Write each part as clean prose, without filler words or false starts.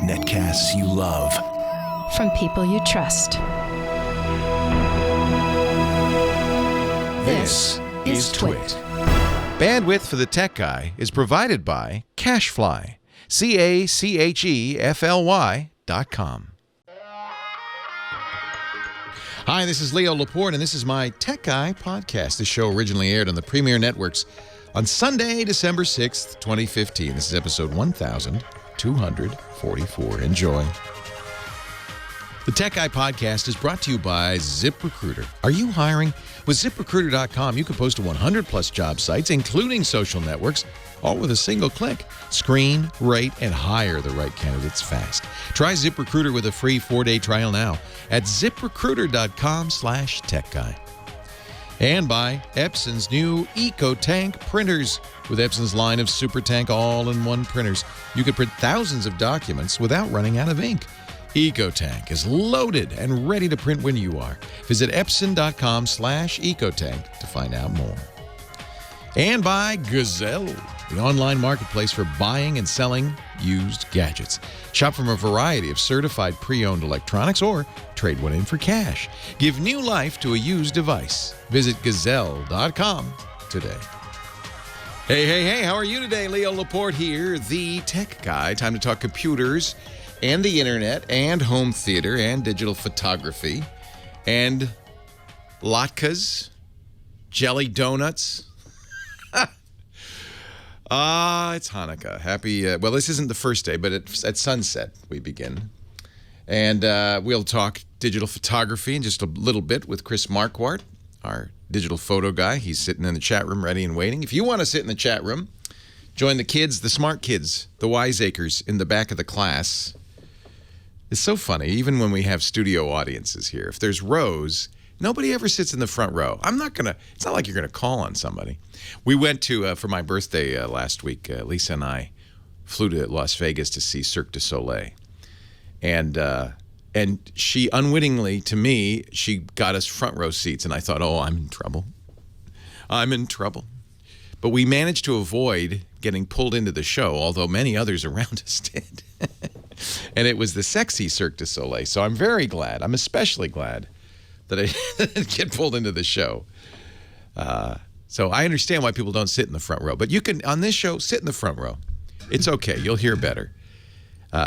Netcasts you love. From people you trust. This is Twit. Bandwidth for the Tech Guy is provided by CacheFly. CacheFly.com. Hi, this is Leo Laporte, and this is my Tech Guy podcast. This show originally aired on the Premier Networks on Sunday, December 6th, 2015. This is episode 1244. Enjoy. The Tech Guy podcast is brought to you by ZipRecruiter. Are you hiring? With ZipRecruiter.com, you can post to 100-plus job sites, including social networks, all with a single click. Screen, rate, and hire the right candidates fast. Try ZipRecruiter with a free 4-day trial now at ZipRecruiter.com/TechGuy. And by Epson's new EcoTank printers. With Epson's line of SuperTank all-in-one printers, you can print thousands of documents without running out of ink. EcoTank is loaded and ready to print when you are. Visit Epson.com/EcoTank to find out more. And by Gazelle, the online marketplace for buying and selling used gadgets. Shop from a variety of certified pre-owned electronics or trade one in for cash. Give new life to a used device. Visit Gazelle.com today. Hey, how are you today? Leo Laporte here, the Tech Guy. Time to talk computers and the internet and home theater and digital photography and latkes, jelly donuts. It's Hanukkah. Happy, well, this isn't the first day, but at sunset we begin. And we'll talk digital photography in just a little bit with Chris Marquardt, our digital photo guy. He's sitting in the chat room ready and waiting. If you want to sit in the chat room, join the kids, the smart kids, the wiseacres in the back of the class. It's so funny, even when we have studio audiences here. If there's rows, nobody ever sits in the front row. It's not like you're going to call on somebody. We went to, for my birthday last week, Lisa and I flew to Las Vegas to see Cirque du Soleil. And she unwittingly, to me, she got us front row seats. And I thought, oh, I'm in trouble. But we managed to avoid getting pulled into the show, although many others around us did. And it was the sexy Cirque du Soleil. So I'm very glad. I'm especially glad that I didn't get pulled into the show. So I understand why people don't sit in the front row. But you can, on this show, sit in the front row. It's okay. You'll hear better.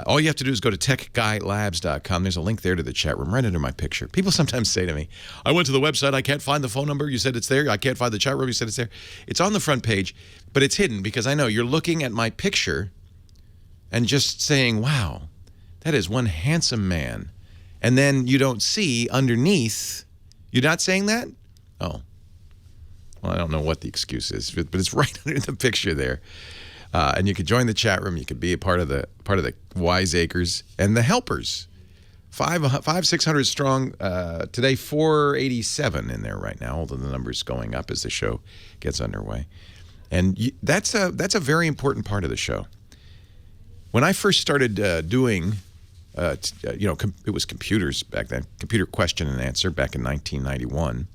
All you have to do is go to techguylabs.com. There's a link there to the chat room right under my picture. People sometimes say to me, I went to the website. I can't find the phone number. You said it's there. I can't find the chat room. You said it's there. It's on the front page, but it's hidden because I know you're looking at my picture and just saying, wow, that is one handsome man. And then you don't see underneath. You're not saying that? Oh. Well, I don't know what the excuse is, but it's right under the picture there. And you could join the chat room. You could be a part of the wiseacres and the helpers. 600 strong. Today, 487 in there right now, although the number's going up as the show gets underway. And that's a very important part of the show. When I first started doing, it was computers back then, computer question and answer back in 1991.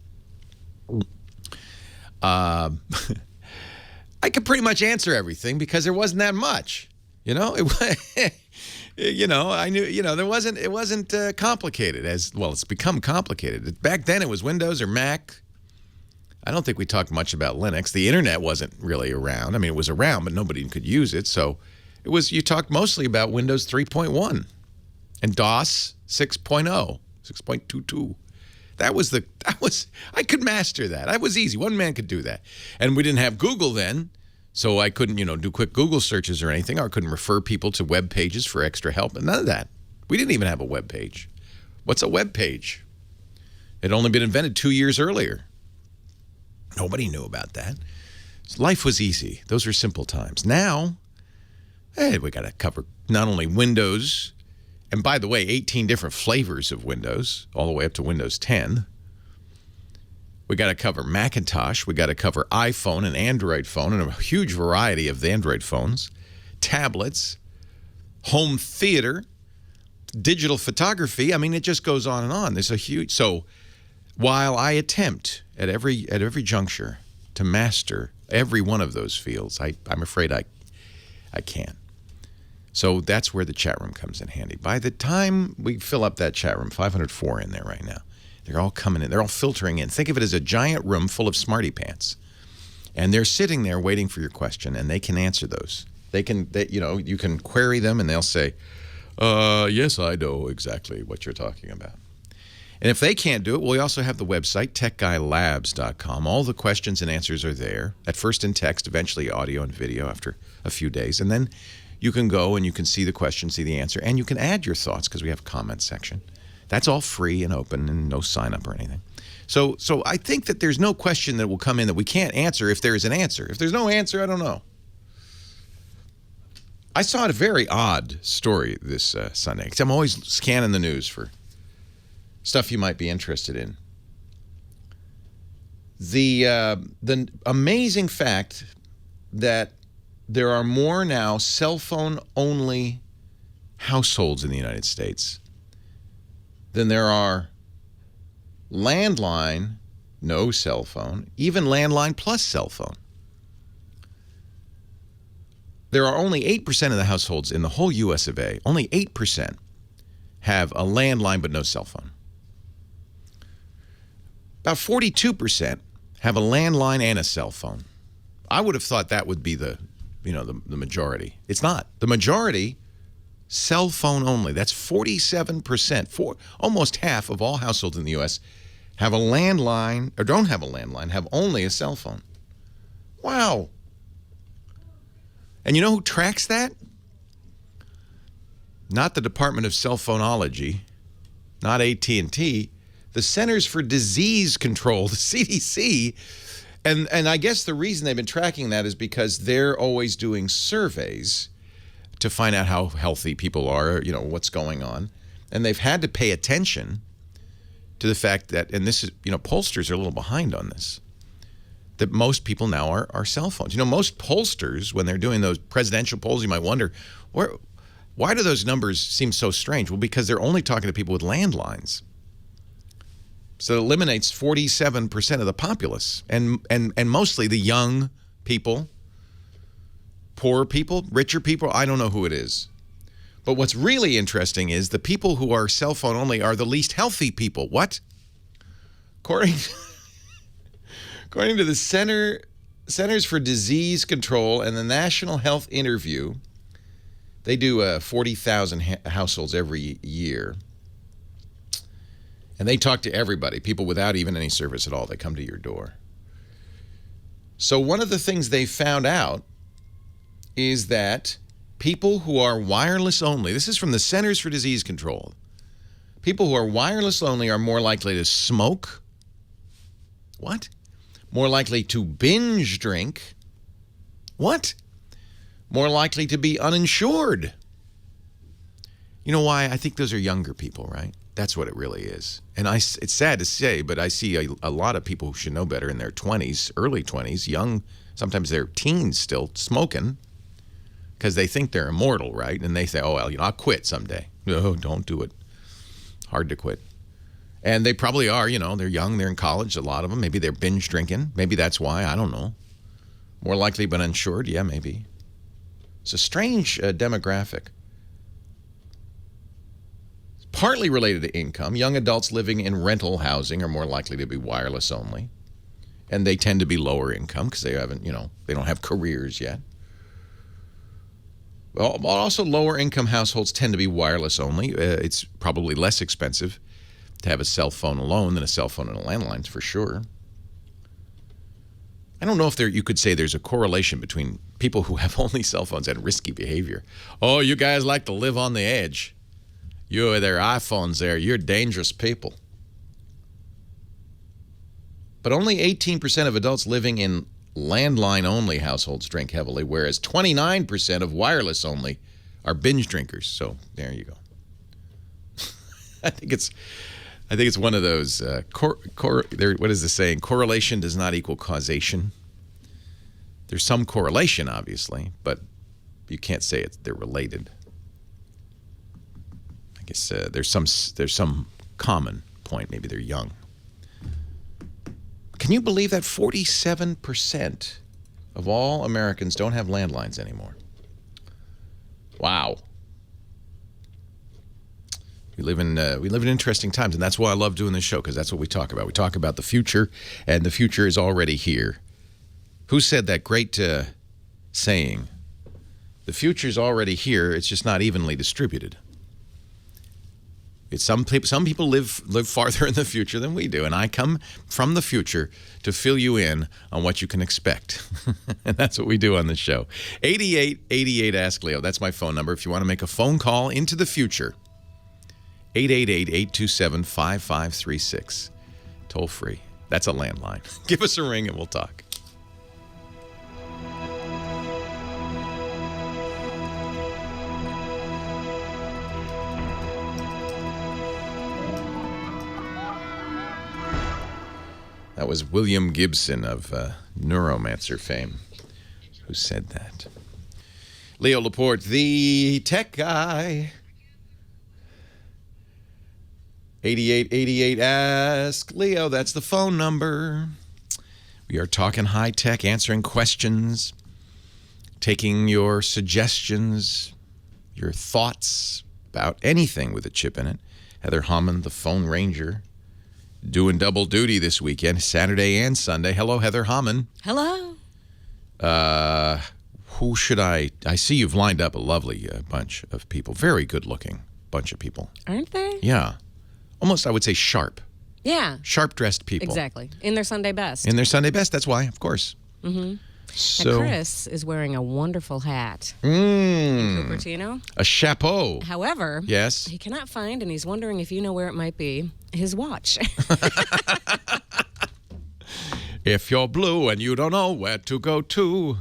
I could pretty much answer everything because there wasn't that much, I knew, it wasn't complicated as well. It's become complicated. Back then it was Windows or Mac. I don't think we talked much about Linux. The internet wasn't really around. I mean, it was around, but nobody could use it. So you talked mostly about Windows 3.1 and DOS 6.0, 6.22. I could master that. That was easy. One man could do that. And we didn't have Google then, so I couldn't, do quick Google searches or anything, or I couldn't refer people to web pages for extra help, and none of that. We didn't even have a web page. What's a web page? It had only been invented 2 years earlier. Nobody knew about that. Life was easy. Those were simple times. Now, we got to cover not only Windows, and by the way, 18 different flavors of Windows, all the way up to Windows 10. We got to cover Macintosh. We got to cover iPhone and Android phone and a huge variety of the Android phones, tablets, home theater, digital photography. I mean, it just goes on and on. There's a huge. So while I attempt at every juncture to master every one of those fields, I'm afraid I can't. So that's where the chat room comes in handy. By the time we fill up that chat room, 504 in there right now, they're all coming in. They're all filtering in. Think of it as a giant room full of smarty pants. And they're sitting there waiting for your question, and they can answer those. You can query them, and they'll say, yes, I know exactly what you're talking about. And if they can't do it, well, we also have the website, techguylabs.com. All the questions and answers are there, at first in text, eventually audio and video after a few days. And then you can go and you can see the question, see the answer, and you can add your thoughts because we have a comment section. That's all free and open and no sign-up or anything. So I think that there's no question that will come in that we can't answer if there is an answer. If there's no answer, I don't know. I saw a very odd story this Sunday, because I'm always scanning the news for stuff you might be interested in. The amazing fact that there are more now cell phone-only households in the United States than there are landline, no cell phone, even landline plus cell phone. There are only 8% of the households in the whole U.S. of A., only 8% have a landline but no cell phone. About 42% have a landline and a cell phone. I would have thought that would be the majority. It's not. The majority, cell phone only. That's 47%. Almost half of all households in the U.S. have a landline, or don't have a landline, have only a cell phone. Wow. And you know who tracks that? Not the Department of Cell Phonology, not AT&T, the Centers for Disease Control, the CDC. And I guess the reason they've been tracking that is because they're always doing surveys to find out how healthy people are, what's going on. And they've had to pay attention to the fact that, and this is, pollsters are a little behind on this, that most people now are cell phones. Most pollsters, when they're doing those presidential polls, you might wonder, why do those numbers seem so strange? Well, because they're only talking to people with landlines. So it eliminates 47% of the populace, and mostly the young people, poor people, richer people. I don't know who it is. But what's really interesting is the people who are cell phone only are the least healthy people. What? According to the Centers for Disease Control and the National Health Interview, they do 40,000 households every year. And they talk to everybody, people without even any service at all. They come to your door. So one of the things they found out is that people who are wireless only, this is from the Centers for Disease Control, people who are wireless only are more likely to smoke. What? More likely to binge drink. What? More likely to be uninsured. You know why? I think those are younger people, right? That's what it really is. And it's sad to say, but I see a lot of people who should know better in their 20s, early 20s, young, sometimes they're teens still, smoking because they think they're immortal, right? And they say, oh, well, I'll quit someday. No, don't do it. Hard to quit. And they probably are, they're young, they're in college, a lot of them. Maybe they're binge drinking. Maybe that's why, I don't know. More likely but uninsured, yeah, maybe. It's a strange demographic. Partly related to income. Young adults living in rental housing are more likely to be wireless only. And they tend to be lower income because they haven't, they don't have careers yet. Well, also lower income households tend to be wireless only. It's probably less expensive to have a cell phone alone than a cell phone and a landline, for sure. I don't know if you could say there's a correlation between people who have only cell phones and risky behavior. Oh, you guys like to live on the edge. You with their iPhones there, you're dangerous people. But only 18% of adults living in landline-only households drink heavily, whereas 29% of wireless-only are binge drinkers. So there you go. I think it's one of those. What is the saying? Correlation does not equal causation. There's some correlation, obviously, but you can't say they're related. I guess there's some common point. Maybe they're young. Can you believe that 47% of all Americans don't have landlines anymore? Wow. We live in interesting times, and that's why I love doing this show, because that's what we talk about. We talk about the future, and the future is already here. Who said that great saying? The future's already here. It's just not evenly distributed. It's some people live farther in the future than we do, and I come from the future to fill you in on what you can expect. And that's what we do on this show. 8888 Ask Leo. That's my phone number if you want to make a phone call into the future. 888-827-5536. Toll free. That's a landline. Give us a ring and we'll talk. That was William Gibson of Neuromancer fame who said that. Leo Laporte, the tech guy. 8888 Ask Leo. That's the phone number. We are talking high tech, answering questions, taking your suggestions, your thoughts about anything with a chip in it. Heather Hammond, the phone ranger, doing double duty this weekend, Saturday and Sunday. Hello, Heather Hammond. Hello. Who should I see you've lined up a lovely bunch of people. Very good looking bunch of people. Aren't they? Yeah. Almost, I would say, sharp. Yeah. Sharp dressed people. Exactly. In their Sunday best. In their Sunday best, that's why, of course. Mm-hmm. So, and Chris is wearing a wonderful hat. A chapeau. However, yes, he cannot find, and he's wondering if you know where it might be, his watch. If you're blue and you don't know where to go to,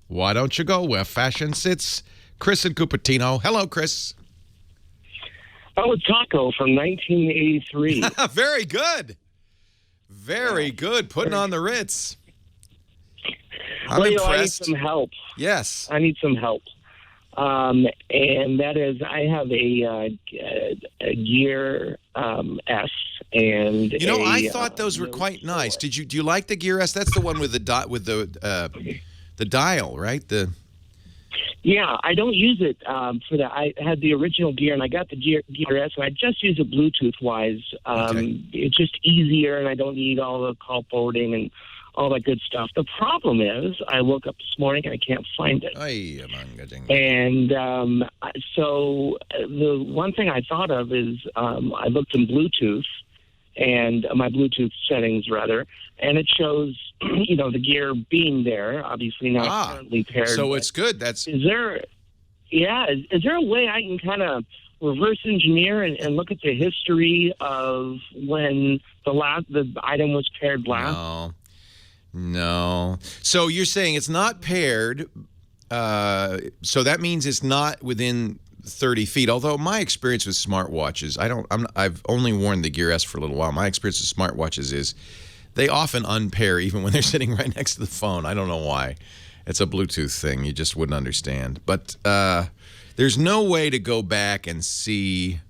why don't you go where fashion sits? Chris in Cupertino. Hello, Chris. Oh, it's Taco from 1983. Very good. Very good. Putting on the Ritz. I'm Leo, impressed. I need some help. Yes. I need some help. And that is, I have a Gear S, and you know, I thought those were quite nice. Do you like the Gear S? That's the one with the dial, right? Yeah, I don't use it for that. I had the original Gear, and I got the Gear S, and I just use it Bluetooth-wise. Okay. It's just easier, and I don't need all the call forwarding and all that good stuff. The problem is, I woke up this morning and I can't find it. And so the one thing I thought of is I looked in Bluetooth, and my Bluetooth settings, rather, and it shows, the Gear being there, obviously not currently paired. So it's good. Is there a way I can kind of reverse engineer and look at the history of when the item was paired last? No. So you're saying it's not paired, so that means it's not within 30 feet. Although my experience with smartwatches, I've only worn the Gear S for a little while. My experience with smartwatches is they often unpair even when they're sitting right next to the phone. I don't know why. It's a Bluetooth thing. You just wouldn't understand. But there's no way to go back and see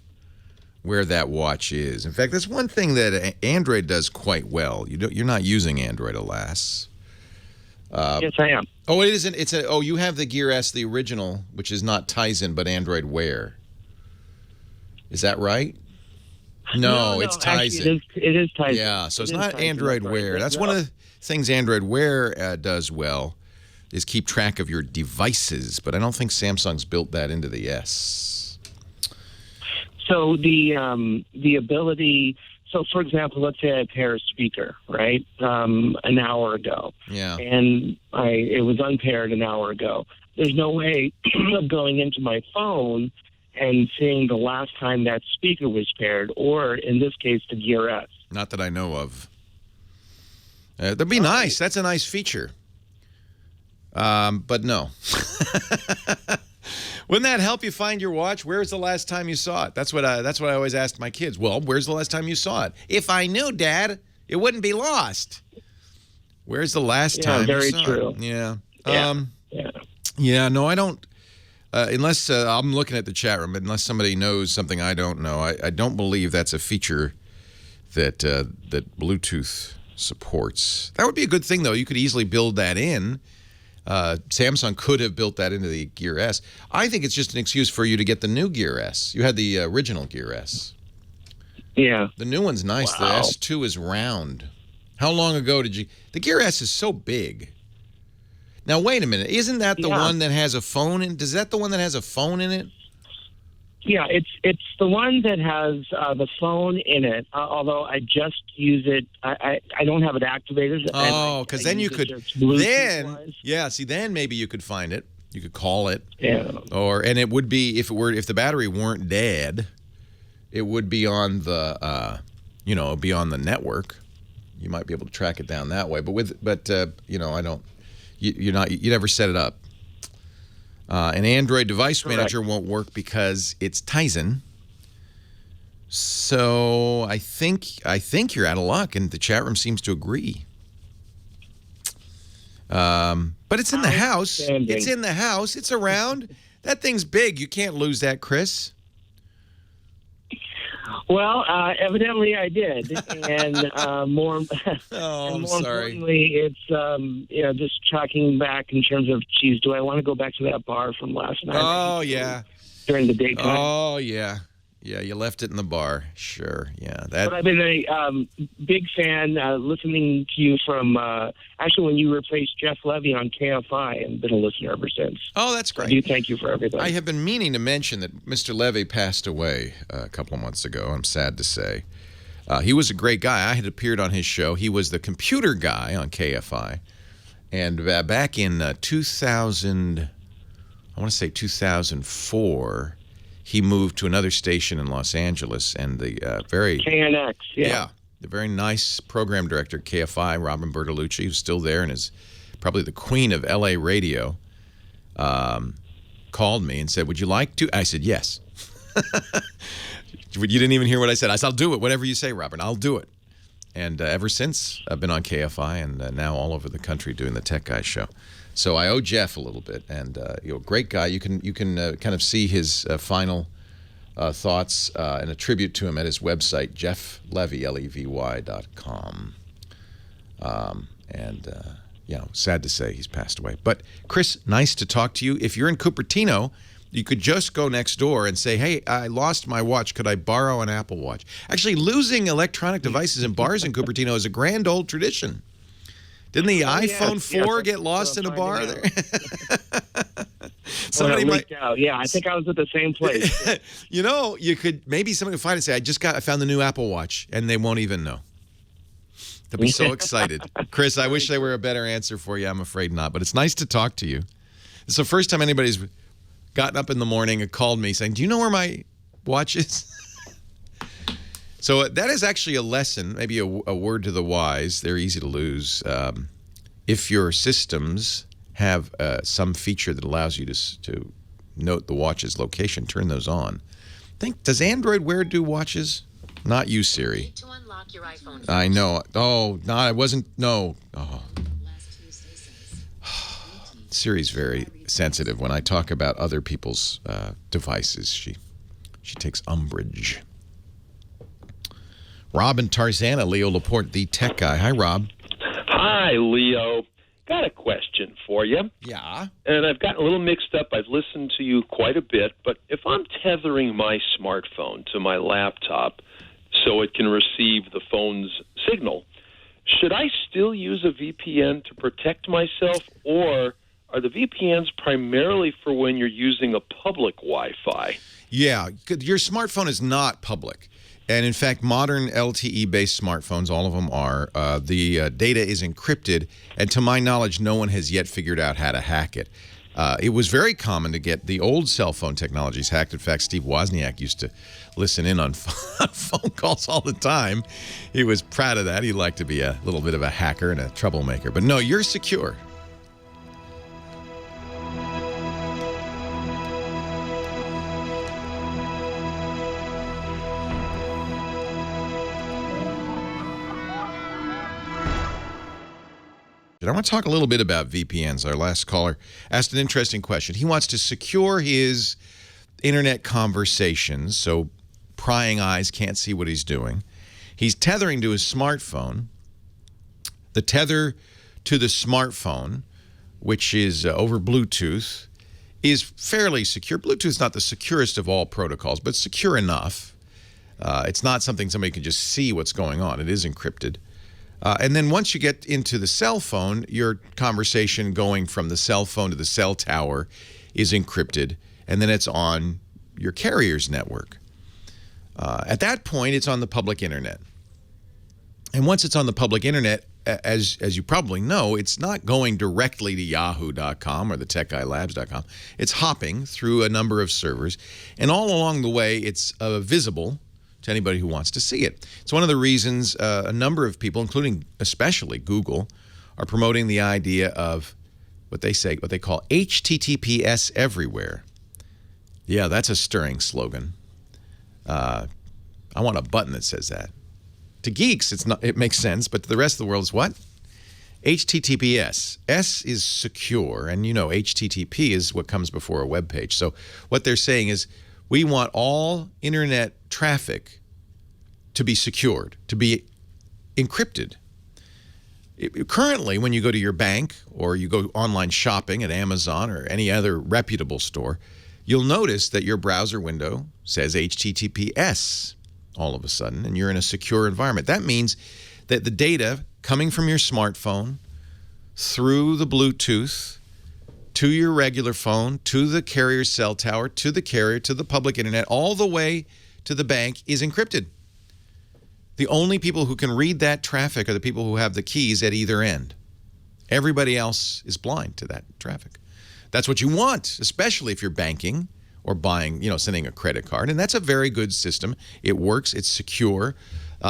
where that watch is. In fact, that's one thing that Android does quite well. You're not using Android, alas. Yes, I am. Oh, it isn't. You have the Gear S, the original, which is not Tizen but Android Wear. Is that right? No, it's Tizen. Actually, it is Tizen. Yeah, so it's not Android Wear. That's one of the things Android Wear does well, is keep track of your devices. But I don't think Samsung's built that into the S. So the ability. So, for example, let's say I pair a speaker, right, an hour ago. Yeah. And it was unpaired an hour ago. There's no way of going into my phone and seeing the last time that speaker was paired, or in this case, the Gear S. Not that I know of. That'd be nice. That's a nice feature. But no. Wouldn't that help you find your watch? Where's the last time you saw it? That's what I always ask my kids. Well, where's the last time you saw it? If I knew, Dad, it wouldn't be lost. Where's the last time very you saw true. it? Yeah. Yeah. No, I don't. Unless I'm looking at the chat room, unless somebody knows something I don't know, I don't believe that's a feature that Bluetooth supports. That would be a good thing, though. You could easily build that in. Samsung could have built that into the Gear S. I think it's just an excuse for you to get the new Gear S. You had the original Gear S. Yeah. The new one's nice. Wow. The S2 is round. How long ago did you... The Gear S is so big. Now, wait a minute. Isn't that the one that has a phone in... Is that the one that has a phone in it? Yeah, it's the one that has the phone in it, although I just use it. I don't have it activated. Oh, because then you could... Then... Yeah, see, then maybe you could find it. You could call it. Yeah. And it would be... If the battery weren't dead, it would be on the... be on the network. You might be able to track it down that way. But I don't... You never set it up. An Android device manager won't work because it's Tizen. So I think you're out of luck, and the chat room seems to agree. But it's in the house. It's in the house. It's around. That thing's big. You can't lose that, Chris. Well, evidently I did, and more importantly, it's just tracking back in terms of, geez, do I want to go back to that bar from last night? Oh yeah, during the daytime. Oh yeah, you left it in the bar. Sure, yeah. But I've been a big fan listening to you from actually when you replaced Jeff Levy on KFI, and been a listener ever since. Oh, that's great. I do thank you for everything. I have been meaning to mention that Mr. Levy passed away a couple of months ago. I'm sad to say. He was a great guy. I had appeared on his show. He was the computer guy on KFI. And back in 2000, I want to say 2004, he moved to another station in Los Angeles, and the very... KNX, yeah. The very nice program director at KFI, Robin Bertolucci, who's still there and is probably the queen of L.A. radio, called me and said, would you like to? I said, yes. You didn't even hear what I said. I said, I'll do it. Whatever you say, Robin, I'll do it. And ever since, I've been on KFI and now all over the country doing the Tech Guy show. So I owe Jeff a little bit, and great guy. You can kind of see his final thoughts and a tribute to him at his website, jefflevy.com. Sad to say he's passed away. But Chris, nice to talk to you. If you're in Cupertino, you could just go next door and say, hey, I lost my watch. Could I borrow an Apple Watch? Actually, losing electronic devices in bars in Cupertino is a grand old tradition. Didn't the iPhone 4 get lost in a bar there? Somebody might out. Yeah, I think I was at the same place. Maybe somebody would find it and say, I found the new Apple Watch, and they won't even know. They'll be so excited. Chris, I wish there were a better answer for you. I'm afraid not, but it's nice to talk to you. It's the first time anybody's gotten up in the morning and called me saying, do you know where my watch is? So that is actually a lesson, maybe a word to the wise. They're easy to lose. If your systems have some feature that allows you to note the watch's location, turn those on. Does Android Wear do watches? Not you, Siri. To unlock your iPhone. I know. Oh, no, I wasn't. No. Oh. Siri's very sensitive. When I talk about other people's devices, she takes umbrage. Rob and Tarzana, Leo Laporte, the tech guy. Hi, Rob. Hi, Leo. Got a question for you. Yeah. And I've gotten a little mixed up. I've listened to you quite a bit, but if I'm tethering my smartphone to my laptop so it can receive the phone's signal, should I still use a VPN to protect myself, or are the VPNs primarily for when you're using a public Wi-Fi? Yeah, your smartphone is not public. And in fact, modern LTE-based smartphones, all of them are, the data is encrypted. And to my knowledge, no one has yet figured out how to hack it. It was very common to get the old cell phone technologies hacked. In fact, Steve Wozniak used to listen in on phone calls all the time. He was proud of that. He liked to be a little bit of a hacker and a troublemaker. But no, you're secure. I want to talk a little bit about VPNs. Our last caller asked an interesting question. He wants to secure his internet conversations so prying eyes can't see what he's doing. He's tethering to his smartphone. The tether to the smartphone, which is over Bluetooth, is fairly secure. Bluetooth is not the securest of all protocols, but secure enough. It's not something somebody can just see what's going on. It is encrypted. And then once you get into the cell phone, your conversation going from the cell phone to the cell tower is encrypted, and then it's on your carrier's network. At that point, it's on the public internet. And once it's on the public internet, as you probably know, it's not going directly to yahoo.com or the techguylabs.com. It's hopping through a number of servers, and all along the way, it's visible to anybody who wants to see it. It's one of the reasons a number of people, including especially Google, are promoting the idea of what they call HTTPS everywhere. Yeah, that's a stirring slogan. I want a button that says that. To geeks, it makes sense, but to the rest of the world, it's what? HTTPS. S is secure, and you know HTTP is what comes before a web page. So what they're saying is we want all internet traffic to be secured, to be encrypted. Currently, when you go to your bank or you go online shopping at Amazon or any other reputable store, you'll notice that your browser window says HTTPS all of a sudden, and you're in a secure environment. That means that the data coming from your smartphone through the Bluetooth to your regular phone, to the carrier cell tower, to the carrier, to the public internet, all the way to the bank is encrypted. The only people who can read that traffic are the people who have the keys at either end. Everybody else is blind to that traffic. That's what you want, especially if you're banking or buying, sending a credit card. And that's a very good system. It works. It's secure.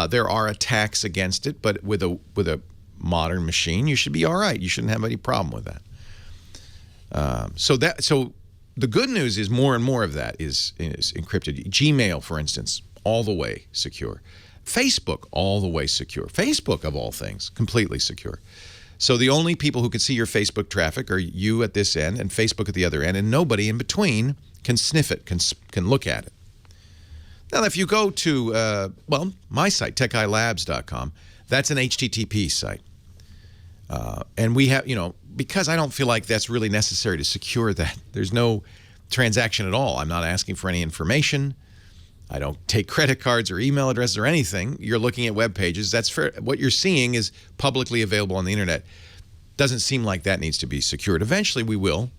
There are attacks against it, but with a modern machine, you should be all right. You shouldn't have any problem with that. So the good news is more and more of that is encrypted. Gmail, for instance, all the way secure. Facebook, all the way secure. Facebook, of all things, completely secure. So the only people who can see your Facebook traffic are you at this end and Facebook at the other end, and nobody in between can sniff it, can look at it. Now, if you go to, my site, techguylabs.com, that's an HTTP site. And we have, because I don't feel like that's really necessary to secure that. There's no transaction at all. I'm not asking for any information. I don't take credit cards or email addresses or anything. You're looking at web pages. That's fair. What you're seeing is publicly available on the internet. Doesn't seem like that needs to be secured. Eventually we will,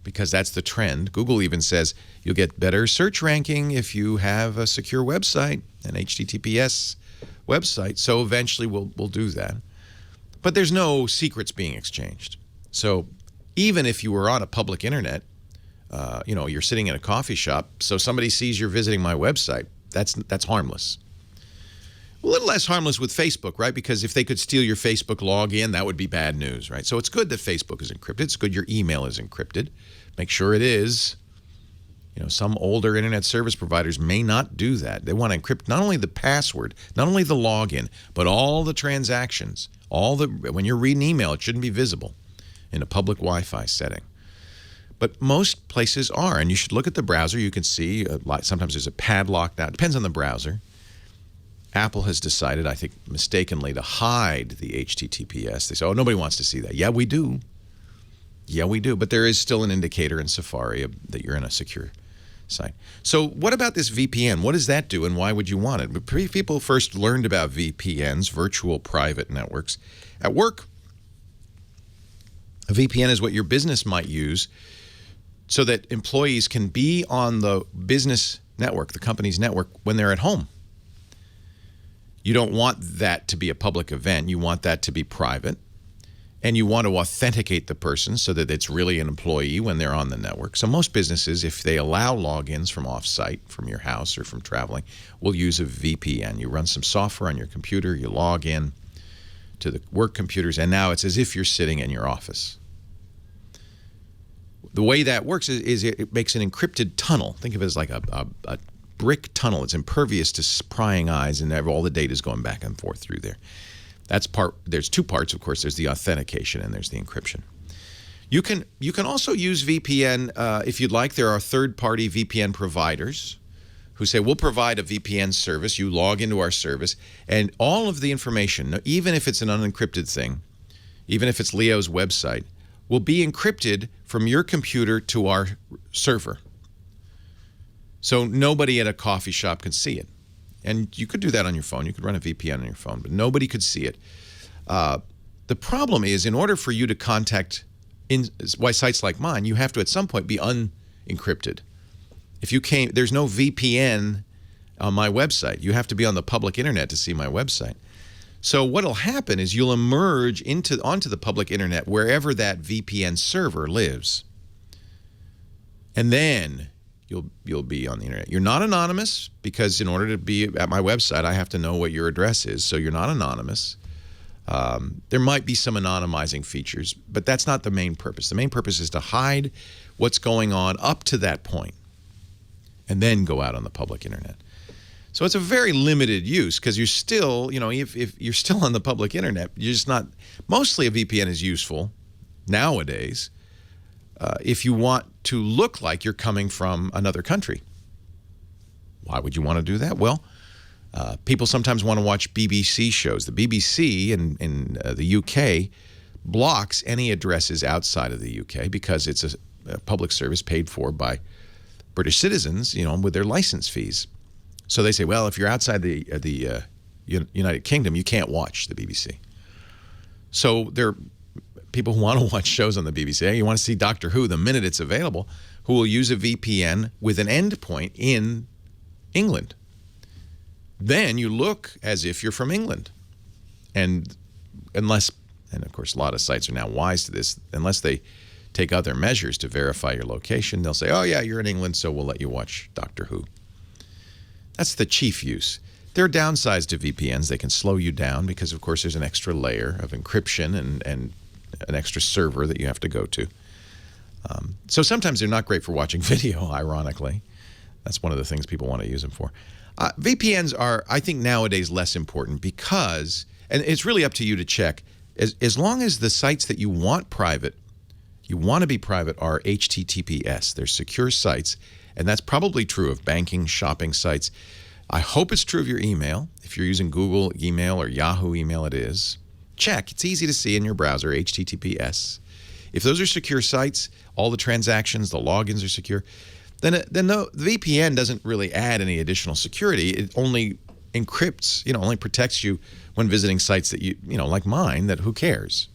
because that's the trend. Google even says you'll get better search ranking if you have a secure website, an HTTPS website. So eventually we'll do that. But there's no secrets being exchanged. So even if you were on a public internet, you're sitting in a coffee shop, so somebody sees you're visiting my website, that's harmless. A little less harmless with Facebook, right? Because if they could steal your Facebook login, that would be bad news, right? So it's good that Facebook is encrypted. It's good your email is encrypted. Make sure it is. Some older internet service providers may not do that. They want to encrypt not only the password, not only the login, but all the transactions. When you're reading email, it shouldn't be visible in a public Wi-Fi setting. But most places are, and you should look at the browser. You can see sometimes there's a padlock now. It depends on the browser. Apple has decided, I think mistakenly, to hide the HTTPS. They say, oh, nobody wants to see that. Yeah, we do. Yeah, we do. But there is still an indicator in Safari that you're in a secure site. So what about this VPN? What does that do, and why would you want it? People first learned about VPNs, virtual private networks, at work. A VPN is what your business might use so that employees can be on the business network, the company's network, when they're at home. You don't want that to be a public event. You want that to be private. And you want to authenticate the person so that it's really an employee when they're on the network. So most businesses, if they allow logins from off-site, from your house or from traveling, will use a VPN. You run some software on your computer, you log in to the work computers, and now it's as if you're sitting in your office. The way that works is it makes an encrypted tunnel. Think of it as like a brick tunnel. It's impervious to prying eyes, and all the data is going back and forth through there. There's two parts, of course. There's the authentication and there's the encryption. You can also use VPN if you'd like. There are third-party VPN providers who say, we'll provide a VPN service. You log into our service, and all of the information, even if it's an unencrypted thing, even if it's Leo's website, will be encrypted from your computer to our server. So nobody at a coffee shop can see it. And you could do that on your phone. You could run a VPN on your phone, but nobody could see it. The problem is, in order for you to contact sites like mine, you have to at some point be unencrypted. If you can't, there's no VPN on my website. You have to be on the public internet to see my website. So what'll happen is you'll emerge onto the public internet wherever that VPN server lives. And then you'll be on the internet. You're not anonymous, because in order to be at my website, I have to know what your address is. So you're not anonymous. There might be some anonymizing features, but that's not the main purpose. The main purpose is to hide what's going on up to that point and then go out on the public internet. So it's a very limited use, because you're still, if you're still on the public internet, you're just not. Mostly a VPN is useful nowadays if you want to look like you're coming from another country. Why would you want to do that? Well, people sometimes want to watch BBC shows. The BBC in the UK blocks any addresses outside of the UK because it's a public service paid for by British citizens, with their license fees. So they say, well, if you're outside the United Kingdom, you can't watch the BBC. So there are people who want to watch shows on the BBC. Hey, you want to see Doctor Who the minute it's available, who will use a VPN with an endpoint in England. Then you look as if you're from England. And of course, a lot of sites are now wise to this, unless they take other measures to verify your location, they'll say, oh, yeah, you're in England, so we'll let you watch Doctor Who. That's the chief use. There are downsides to VPNs. They can slow you down because, of course, there's an extra layer of encryption and an extra server that you have to go to. So sometimes they're not great for watching video, ironically. That's one of the things people want to use them for. VPNs are, I think, nowadays less important because, and it's really up to you to check, as long as the sites that you want to be private are HTTPS. They're secure sites, and that's probably true of banking, shopping sites. I hope it's true of your email. If you're using Google email or Yahoo email, it is. Check. It's easy to see in your browser, HTTPS. If those are secure sites, all the transactions, the logins are secure, then the VPN doesn't really add any additional security. It only encrypts, only protects you when visiting sites that like mine, that who cares?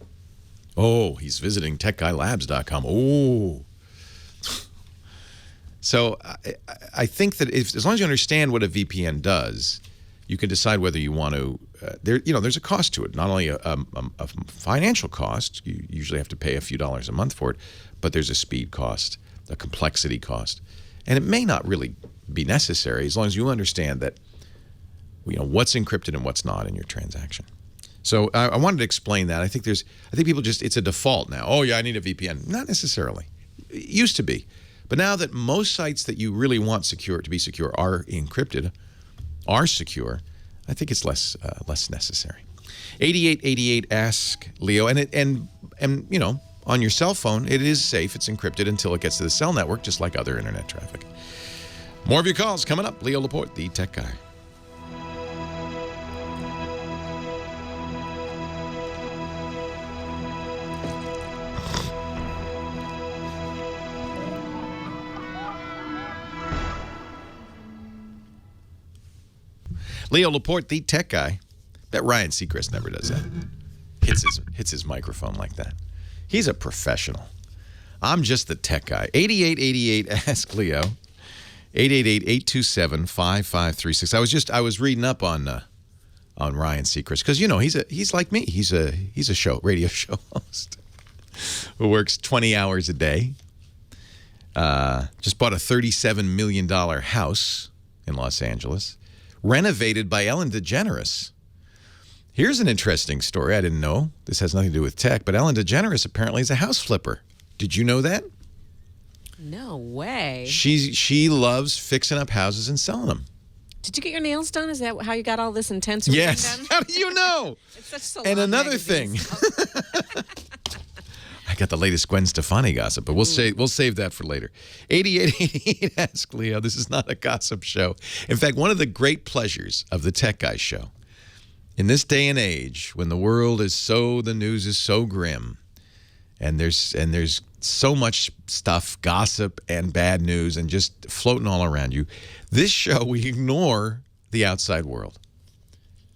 Oh, he's visiting techguylabs.com. Oh. So I think that as long as you understand what a VPN does, you can decide whether you want to. There's a cost to it. Not only a financial cost, you usually have to pay a few dollars a month for it, but there's a speed cost, a complexity cost, and it may not really be necessary as long as you understand that what's encrypted and what's not in your transaction. So I wanted to explain that. I think people it's a default now. Oh yeah, I need a VPN. Not necessarily. It used to be. But now that most sites that you really want to be secure are encrypted, are secure, I think it's less necessary. 8888 Ask Leo, and on your cell phone it is safe. It's encrypted until it gets to the cell network, just like other internet traffic. More of your calls coming up. Leo Laporte, the Tech Guy. Leo Laporte, the Tech Guy. Bet Ryan Seacrest never does that. Hits his microphone like that. He's a professional. I'm just the Tech Guy. 8888 Ask Leo. 888-827-5536. I was reading up on Ryan Seacrest because he's like me. He's a radio show host who works 20 hours a day. Just bought a $37 million house in Los Angeles, renovated by Ellen DeGeneres. Here's an interesting story I didn't know. This has nothing to do with tech, but Ellen DeGeneres apparently is a house flipper. Did you know that? No way. She loves fixing up houses and selling them. Did you get your nails done? Is that how you got all this intense? Yes. Done? How do you know? It's such salon and another thing. I got the latest Gwen Stefani gossip, but we'll save that for later. 8888 Ask Leo. This is not a gossip show. In fact, one of the great pleasures of the Tech Guy show, in this day and age when the news is so grim, and there's so much stuff, gossip and bad news, and just floating all around you, this show we ignore the outside world.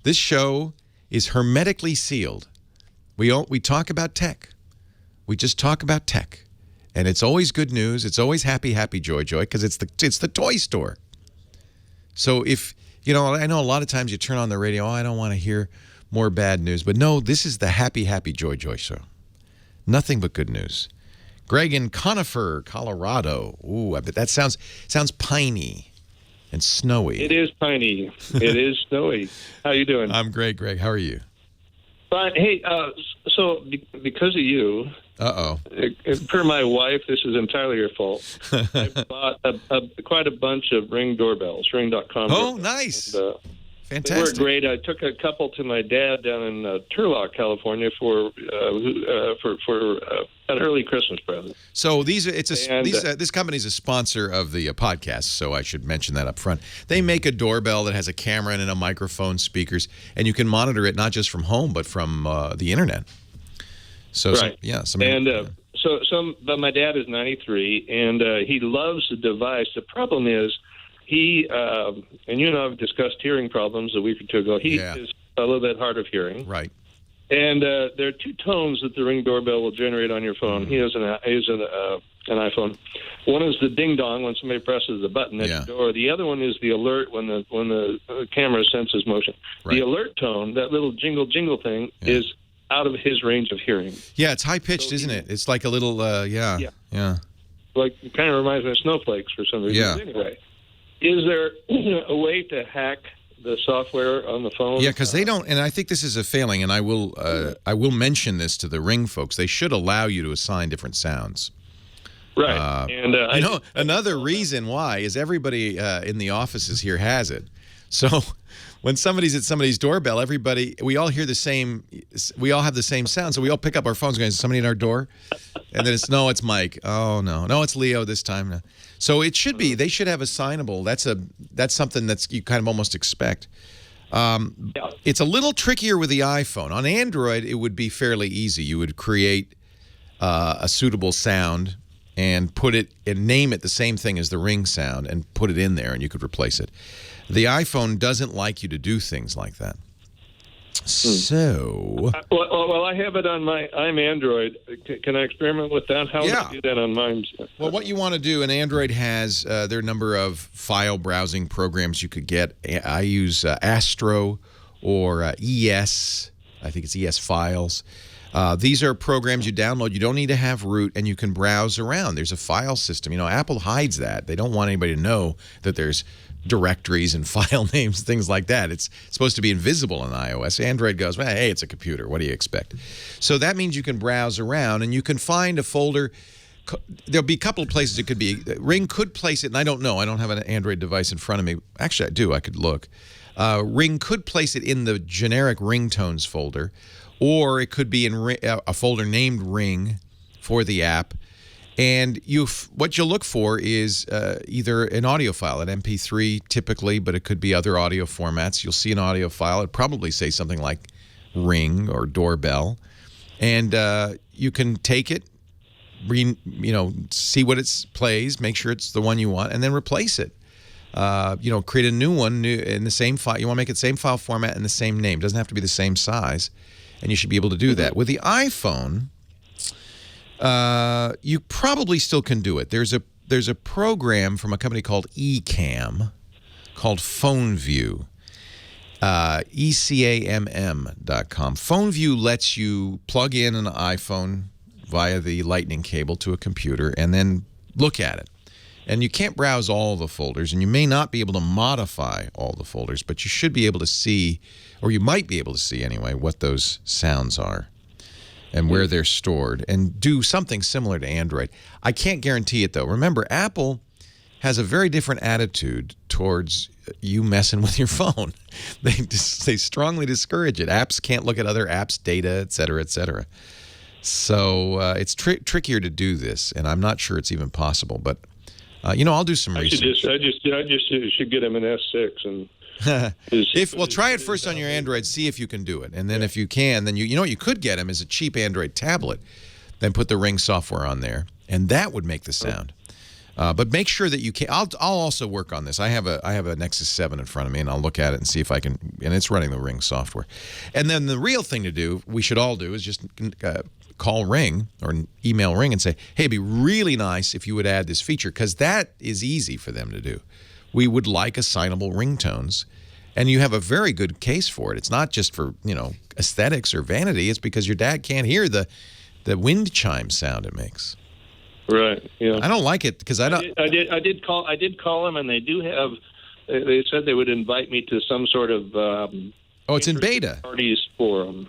This show is hermetically sealed. We talk about tech. We just talk about tech. And it's always good news. It's always happy, happy, joy, joy, because it's the toy store. So if, I know a lot of times you turn on the radio, I don't want to hear more bad news. But no, this is the happy, happy, joy, joy show. Nothing but good news. Greg in Conifer, Colorado. Ooh, I bet that sounds piney and snowy. It is piney. It is snowy. How you doing? I'm great, Greg. How are you? Fine. Hey, so because of you, per my wife, this is entirely your fault. I bought quite a bunch of Ring doorbells, Ring.com. Oh, nice. And, fantastic. They were great. I took a couple to my dad down in Turlock, California, for an early Christmas present. So this company is a sponsor of the podcast, so I should mention that up front. They make a doorbell that has a camera and a microphone, speakers, and you can monitor it not just from home but from the internet. So right. But my dad is 93, and he loves the device. The problem is, he, and you and I have discussed hearing problems a week or two ago. He is a little bit hard of hearing. Right. And there are two tones that the Ring doorbell will generate on your phone. He has an iPhone. One is the ding dong when somebody presses the button at your door. The other one is the alert when the camera senses motion. Right. The alert tone, that little jingle thing, is out of his range of hearing. Yeah, it's high pitched, isn't it? It's like a little yeah. Like it kind of reminds me of snowflakes for some reason. Yeah. Anyway. Is there a way to hack the software on the phone? Yeah, because they don't, and I think this is a failing, and I will mention this to the Ring folks. They should allow you to assign different sounds. Right. And another reason why is everybody in the offices here has it. So when somebody's at somebody's doorbell, we all hear the same, we all have the same sound, so we all pick up our phones going, is somebody at our door? And then it's Mike. Oh, no, it's Leo this time. No. So it should be, they should have assignable. That's something that's you kind of almost expect. It's a little trickier with the iPhone. On Android, it would be fairly easy. You would create a suitable sound and name it the same thing as the Ring sound and put it in there, and you could replace it. The iPhone doesn't like you to do things like that. So, well, I have it on I'm Android. Can I experiment with that? How would I do that on mine? Well, what you want to do, and Android has there are a number of file browsing programs you could get. I use Astro or ES. I think it's ES Files. These are programs you download. You don't need to have root, and you can browse around. There's a file system. Apple hides that. They don't want anybody to know that there's directories and file names, things like that. It's supposed to be invisible on iOS. Android goes, well, hey, it's a computer. What do you expect? So that means you can browse around, and you can find a folder. There'll be a couple of places it could be. Ring could place it, and I don't know. I don't have an Android device in front of me. Actually, I do. I could look. Ring could place it in the generic ringtones folder, or it could be in a folder named Ring for the app. And what you'll look for is either an audio file, an MP3 typically, but it could be other audio formats. You'll see an audio file. It'd probably say something like Ring or doorbell. And you can take it, see what it plays, make sure it's the one you want, and then replace it. Create a new one in the same file. You want to make it the same file format and the same name. It doesn't have to be the same size. And you should be able to do that. With the iPhone, you probably still can do it. There's a program from a company called Ecamm called PhoneView, ECAMM.com. PhoneView lets you plug in an iPhone via the lightning cable to a computer and then look at it. And you can't browse all the folders, and you may not be able to modify all the folders, but you should be able to see, or you might be able to see anyway, what those sounds are and where they're stored, and do something similar to Android. I can't guarantee it, though. Remember, Apple has a very different attitude towards you messing with your phone. They strongly discourage it. Apps can't look at other apps' data, et cetera, et cetera. So it's trickier to do this, and I'm not sure it's even possible, but I'll do some research. I just should get him an S6 and. Try it first on your Android, see if you can do it, and then if you can, then you know what you could get him is a cheap Android tablet, then put the Ring software on there, and that would make the sound. But make sure that you can. I'll also work on this. I have a Nexus 7 in front of me, and I'll look at it and see if I can. And it's running the Ring software. And then the real thing to do, we should all do, is just call Ring or email Ring and say, hey, it'd be really nice if you would add this feature, because that is easy for them to do. We would like assignable ringtones. And you have a very good case for it. It's not just for, aesthetics or vanity. It's because your dad can't hear the wind chime sound it makes. Right. Yeah. I don't like it because I don't. I did call them, and they do have. They said they would invite me to some sort of. It's in beta. Parties for them.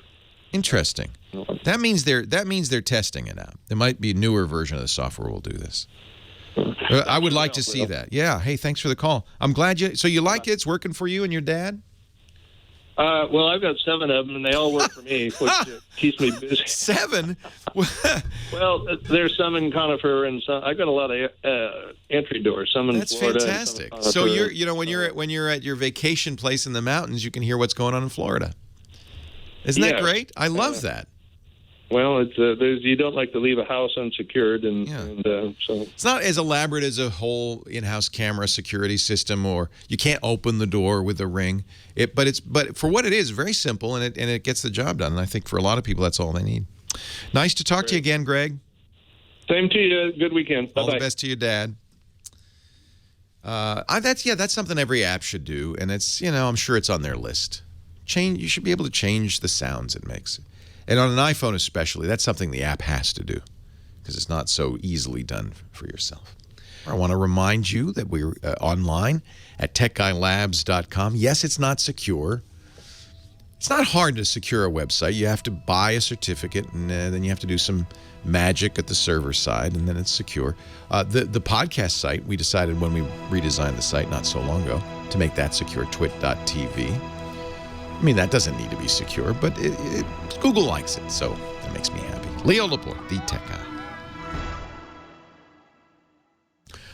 Interesting. That means they're testing it out. There might be a newer version of the software will do this. I would like to see that. Yeah. Hey, thanks for the call. I'm glad you. So you like it? It's working for you and your dad? Well, I've got 7 of them, and they all work for me, which keeps me busy. 7? Well, there's some in Conifer, and some. I've got a lot of entry doors. Some in Florida. That's fantastic. So when you're at your vacation place in the mountains, you can hear what's going on in Florida. Isn't that great? I love that. Well, it's you don't like to leave a house unsecured, and so it's not as elaborate as a whole in-house camera security system, or you can't open the door with a Ring. But for what it is, very simple, and it gets the job done. And I think for a lot of people, that's all they need. Nice to talk to you again, Greg. Same to you. Good weekend. Bye-bye. All the best to your dad. That's something every app should do, and it's I'm sure it's on their list. You should be able to change the sounds it makes. And on an iPhone especially, that's something the app has to do because it's not so easily done for yourself. I want to remind you that we're online at techguylabs.com. Yes, it's not secure. It's not hard to secure a website. You have to buy a certificate, and then you have to do some magic at the server side, and then it's secure. The podcast site, we decided when we redesigned the site not so long ago to make that secure, twit.tv. I mean, that doesn't need to be secure, but Google likes it, so that makes me happy. Leo Laporte, the tech guy.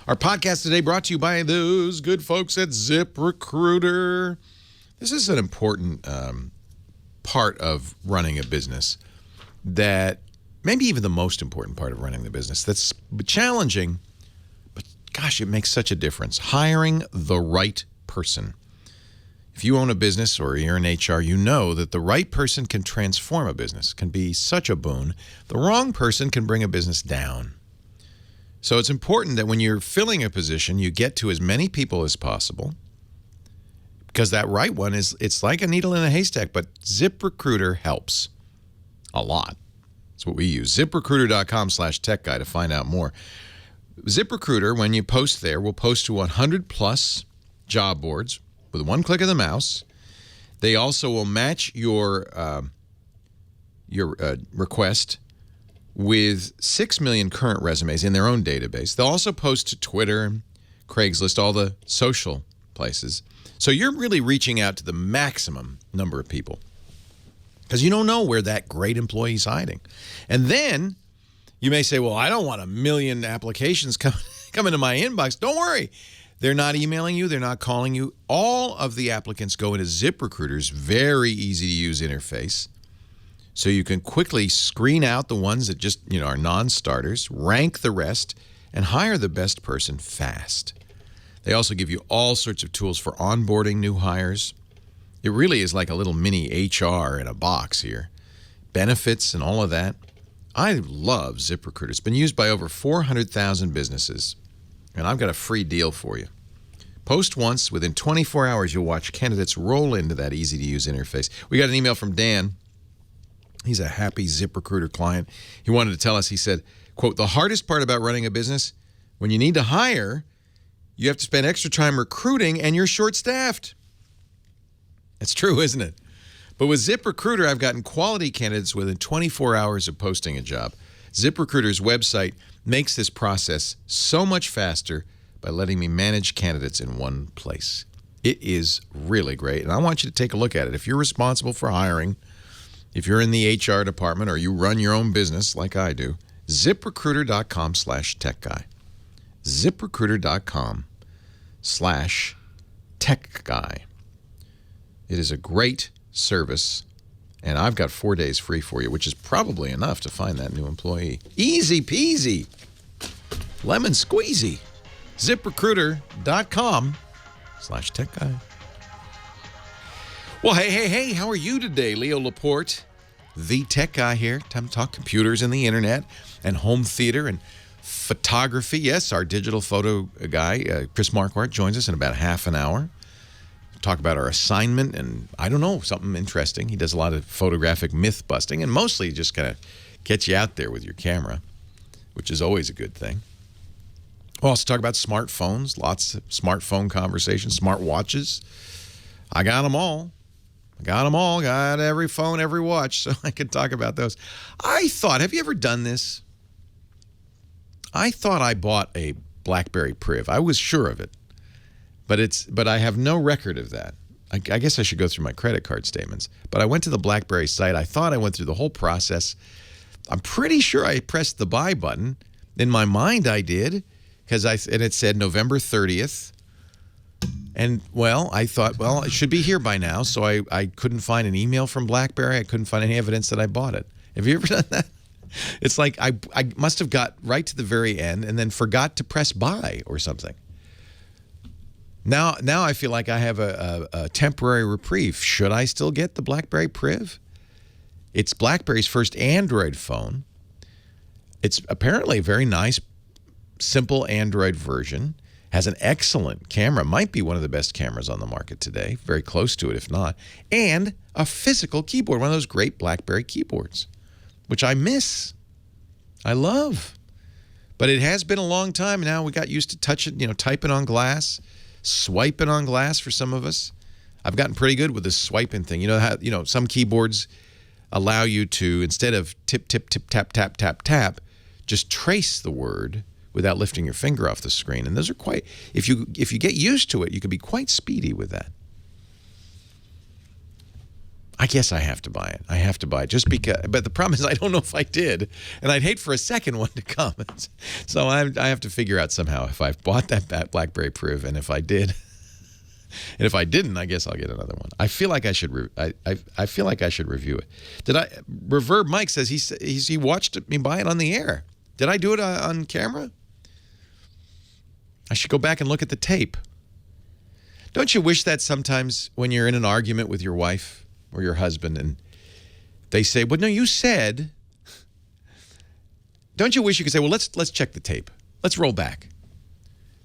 Our podcast today brought to you by those good folks at ZipRecruiter. This is an important part of running a business, that maybe even the most important part of running the business, that's challenging, but gosh, it makes such a difference. Hiring the right person. If you own a business or you're in HR, you know that the right person can transform a business, can be such a boon. The wrong person can bring a business down. So it's important that when you're filling a position, you get to as many people as possible, because that right one it's like a needle in a haystack, but ZipRecruiter helps a lot. That's what we use. ZipRecruiter.com/techguy to find out more. ZipRecruiter, when you post there, will post to 100 plus job boards with one click of the mouse. They also will match your request with 6 million current resumes in their own database. They'll also post to Twitter, Craigslist, all the social places. So you're really reaching out to the maximum number of people, because you don't know where that great employee's hiding. And then you may say, well, I don't want 1 million applications come into my inbox. Don't worry. They're not emailing you. They're not calling you. All of the applicants go into ZipRecruiter's very easy-to-use interface, so you can quickly screen out the ones that just are non-starters, rank the rest, and hire the best person fast. They also give you all sorts of tools for onboarding new hires. It really is like a little mini HR in a box here. Benefits and all of that. I love ZipRecruiter. It's been used by over 400,000 businesses. And I've got a free deal for you. Post once, within 24 hours, you'll watch candidates roll into that easy-to-use interface. We got an email from Dan. He's a happy ZipRecruiter client. He wanted to tell us, he said, quote, the hardest part about running a business, when you need to hire, you have to spend extra time recruiting and you're short-staffed. That's true, isn't it? But with ZipRecruiter, I've gotten quality candidates within 24 hours of posting a job. ZipRecruiter's website makes this process so much faster by letting me manage candidates in one place. It is really great, and I want you to take a look at it. If you're responsible for hiring, if you're in the HR department, or you run your own business like I do, ZipRecruiter.com/techguy. ZipRecruiter.com/techguy. It is a great service, and I've got 4 days free for you, which is probably enough to find that new employee. Easy peasy. Lemon squeezy. ZipRecruiter.com/tech guy. Well, hey, how are you today? Leo Laporte, the tech guy here. Time to talk computers and the internet and home theater and photography. Yes, our digital photo guy, Chris Marquardt, joins us in about half an hour. Talk about our assignment and, I don't know, something interesting. He does a lot of photographic myth busting and mostly just kind of gets you out there with your camera, which is always a good thing. We'll also talk about smartphones, lots of smartphone conversations, smart watches. I got them all. Got every phone, every watch, so I could talk about those. I thought, have you ever done this? I thought I bought a BlackBerry Priv. I was sure of it, but I have no record of that. I guess I should go through my credit card statements. But I went to the BlackBerry site. I thought I went through the whole process. I'm pretty sure I pressed the buy button. In my mind, I did, and it said November 30th. And, well, I thought, well, it should be here by now, so I couldn't find an email from BlackBerry. I couldn't find any evidence that I bought it. Have you ever done that? It's like I must have got right to the very end and then forgot to press buy or something. Now I feel like I have a temporary reprieve. Should I still get the BlackBerry Priv? It's BlackBerry's first Android phone. It's apparently a very nice, simple Android version. Has an excellent camera, might be one of the best cameras on the market today, very close to it if not, and a physical keyboard, one of those great BlackBerry keyboards, which I miss. I love. But it has been a long time now. We got used to touching, typing on glass, swiping on glass for some of us. I've gotten pretty good with this swiping thing. You know how, some keyboards allow you to, instead of tip, tip, tip, tap, tap, tap, tap, just trace the word without lifting your finger off the screen. And those are quite, if you get used to it, you can be quite speedy with that. I guess I have to buy it. I have to buy it just because, but the problem is I don't know if I did, and I'd hate for a second one to come. So I have to figure out somehow if I've bought that BlackBerry Priv, and if I did, and if I didn't, I guess I'll get another one. I feel like I should. I feel like I should review it. Did I? Reverb Mike says he watched me buy it on the air. Did I do it on camera? I should go back and look at the tape. Don't you wish that sometimes when you're in an argument with your wife or your husband and they say, well, no, you said, don't you wish you could say, well, let's check the tape. Let's roll back.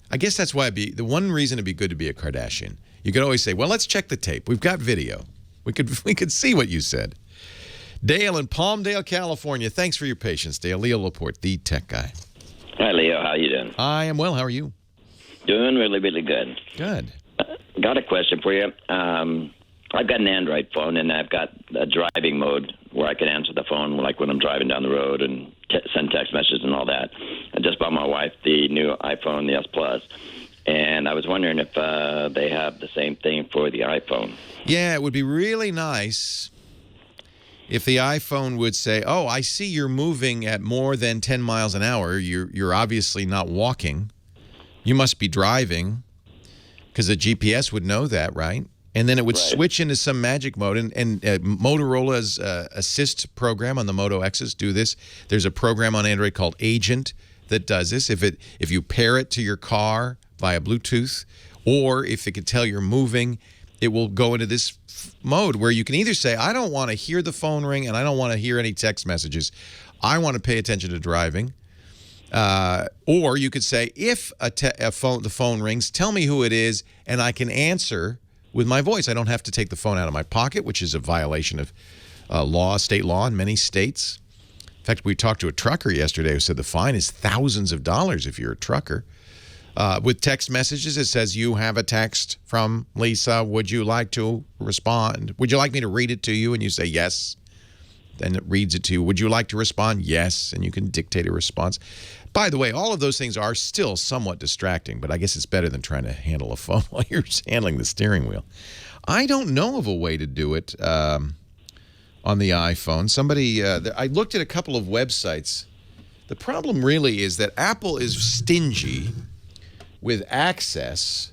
I guess that's why the one reason it'd be good to be a Kardashian. You could always say, well, let's check the tape. We've got video. We could see what you said. Dale in Palmdale, California. Thanks for your patience, Dale. Leo Laporte, the tech guy. Hi, Leo. How you doing? I am well. How are you? Doing really, really good. Good. Got a question for you. I've got an Android phone, and I've got a driving mode where I can answer the phone, like when I'm driving down the road and send text messages and all that. I just bought my wife the new iPhone, the S Plus, and I was wondering if they have the same thing for the iPhone. Yeah, it would be really nice if the iPhone would say, oh, I see you're moving at more than 10 miles an hour. You're obviously not walking. You must be driving, because the GPS would know that, right? And then it would switch into some magic mode. And Motorola's assist program on the Moto X's do this. There's a program on Android called Agent that does this. If you pair it to your car via Bluetooth, or if it can tell you're moving, it will go into this mode where you can either say, I don't want to hear the phone ring and I don't want to hear any text messages. I want to pay attention to driving. Or you could say, if the phone rings, tell me who it is, and I can answer with my voice. I don't have to take the phone out of my pocket, which is a violation of state law in many states. In fact, we talked to a trucker yesterday who said the fine is thousands of dollars if you're a trucker. With text messages, it says, you have a text from Lisa. Would you like to respond? Would you like me to read it to you? And you say yes. Then it reads it to you. Would you like to respond? Yes. And you can dictate a response. By the way, all of those things are still somewhat distracting, but I guess it's better than trying to handle a phone while you're handling the steering wheel. I don't know of a way to do it on the iPhone. I looked at a couple of websites. The problem really is that Apple is stingy with access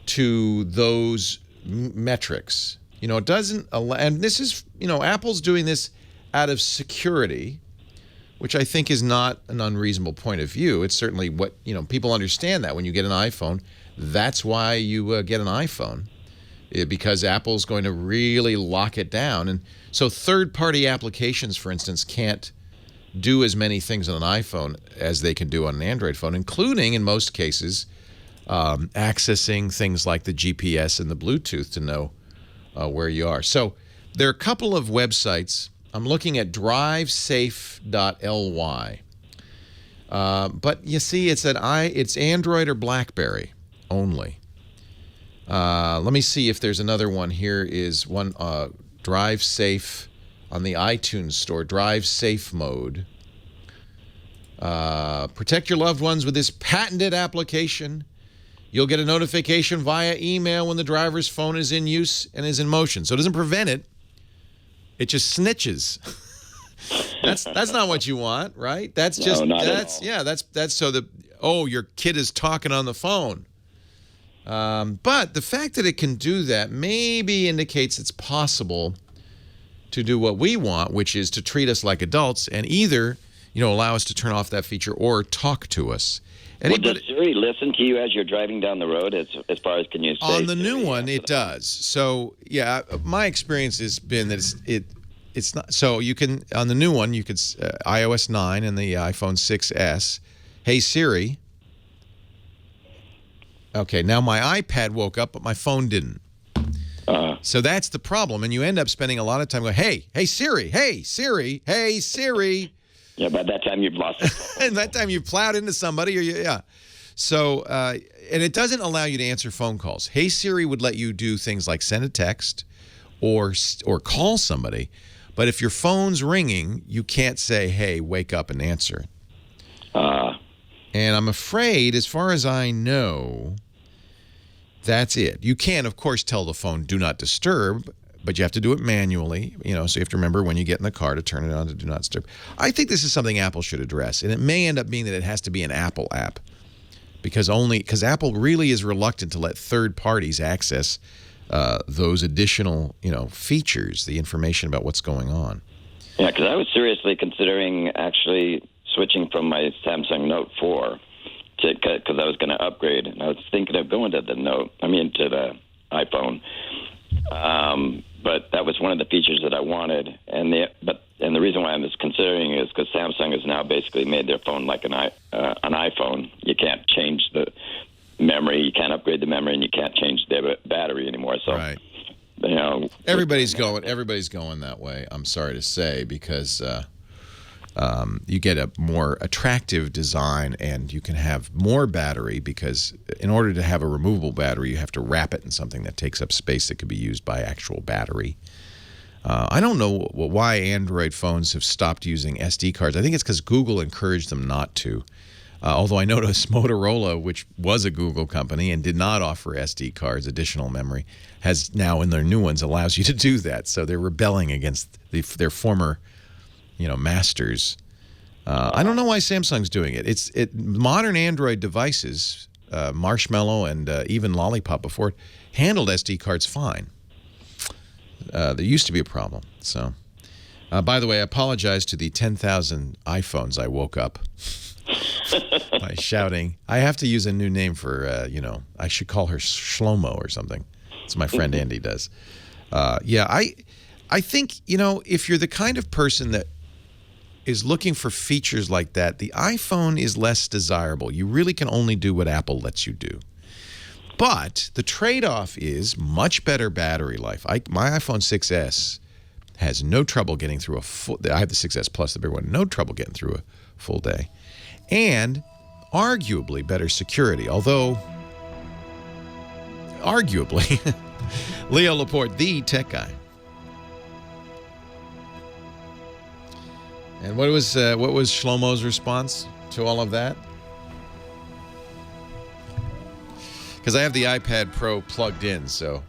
to those metrics. It doesn't allow, and this is, Apple's doing this out of security, which I think is not an unreasonable point of view. It's certainly what, people understand that when you get an iPhone, that's why you get an iPhone, because Apple's going to really lock it down. And so third-party applications, for instance, can't do as many things on an iPhone as they can do on an Android phone, including, in most cases, accessing things like the GPS and the Bluetooth to know where you are. So there are a couple of websites. I'm looking at drivesafe.ly. But you see, it's Android or BlackBerry only. Let me see if there's another one. Here is one, Drive Safe on the iTunes store, Drive Safe mode. Protect your loved ones with this patented application. You'll get a notification via email when the driver's phone is in use and is in motion. So it doesn't prevent it. It just snitches. That's not what you want, right? That's just that's so your kid is talking on the phone. But the fact that it can do that maybe indicates it's possible to do what we want, which is to treat us like adults and either, allow us to turn off that feature or talk to us. Well, does Siri listen to you as you're driving down the road? As far as can you say? On the new one, it does. So yeah, my experience has been that it's not. So you can, on the new one, you could iOS 9 and the iPhone 6s. Hey Siri. Okay, now my iPad woke up, but my phone didn't. So that's the problem, and you end up spending a lot of time going, hey Siri, hey Siri, hey Siri. Yeah, by that time you've lost it. And that time you've plowed into somebody, So, and it doesn't allow you to answer phone calls. Hey Siri would let you do things like send a text or call somebody, but if your phone's ringing, you can't say, hey, wake up and answer it. And I'm afraid, as far as I know, that's it. You can, of course, tell the phone, do not disturb, but you have to do it manually, so you have to remember when you get in the car to turn it on to do not disturb. I think this is something Apple should address, and it may end up being that it has to be an Apple app, because Apple really is reluctant to let third parties access those additional, features, the information about what's going on. Yeah, because I was seriously considering actually switching from my Samsung Note 4 because I was going to upgrade, and I was thinking of going to the the iPhone. But that was one of the features that I wanted, and the reason why I was considering it is because Samsung has now basically made their phone like an iPhone. You can't change the memory, you can't upgrade the memory, and you can't change the battery anymore. So, right. Everybody's going that way. I'm sorry to say, because you get a more attractive design and you can have more battery, because in order to have a removable battery, you have to wrap it in something that takes up space that could be used by actual battery. I don't know why Android phones have stopped using SD cards. I think it's because Google encouraged them not to. Although I noticed Motorola, which was a Google company and did not offer SD cards, additional memory, has now in their new ones allows you to do that. So they're rebelling against their former masters. I don't know why Samsung's doing it. Modern Android devices, Marshmallow and even Lollipop before it, handled SD cards fine. There used to be a problem. So, by the way, I apologize to the 10,000 iPhones I woke up by shouting. I have to use a new name for, I should call her Shlomo or something. That's my friend Andy does. I think, if you're the kind of person that is looking for features like that, the iPhone is less desirable. You really can only do what Apple lets you do. But the trade-off is much better battery life. My iPhone 6s has no trouble getting through I have the 6s Plus, the bigger one, no trouble getting through a full day. And arguably better security, although arguably. Leo Laporte, the tech guy. And what was Shlomo's response to all of that? Because I have the iPad Pro plugged in, so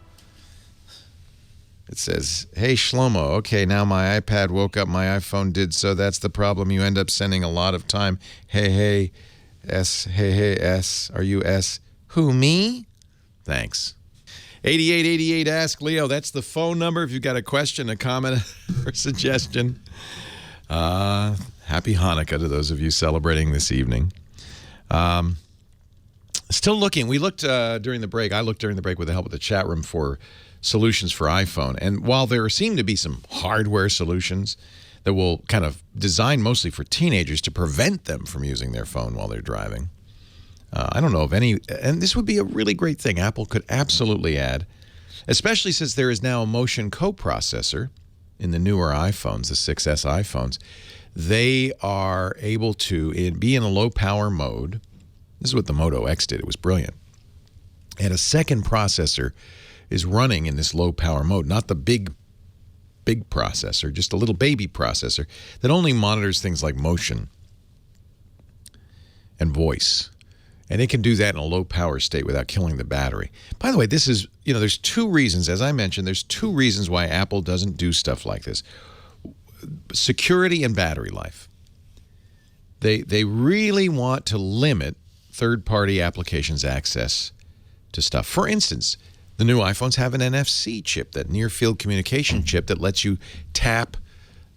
it says, hey, Shlomo, okay, now my iPad woke up, my iPhone did, so that's the problem. You end up sending a lot of time. Hey, S, are you S? Who, me? Thanks. 8888 Ask Leo, that's the phone number if you've got a question, a comment, or suggestion. Happy Hanukkah to those of you celebrating this evening. Still looking. We looked during the break. I looked during the break with the help of the chat room for solutions for iPhone. And while there seem to be some hardware solutions that will kind of design mostly for teenagers to prevent them from using their phone while they're driving, I don't know of any. And this would be a really great thing Apple could absolutely add, especially since there is now a motion coprocessor in the newer iPhones, the 6S iPhones. They are able to be in a low-power mode. This is what the Moto X did. It was brilliant. And a second processor is running in this low-power mode, not the big processor, just a little baby processor that only monitors things like motion and voice. And it can do that in a low-power state without killing the battery. By the way, this is, there's two reasons. As I mentioned, there's two reasons why Apple doesn't do stuff like this. Security and battery life. They really want to limit third-party applications' access to stuff. For instance, the new iPhones have an NFC chip, that near-field communication chip that lets you tap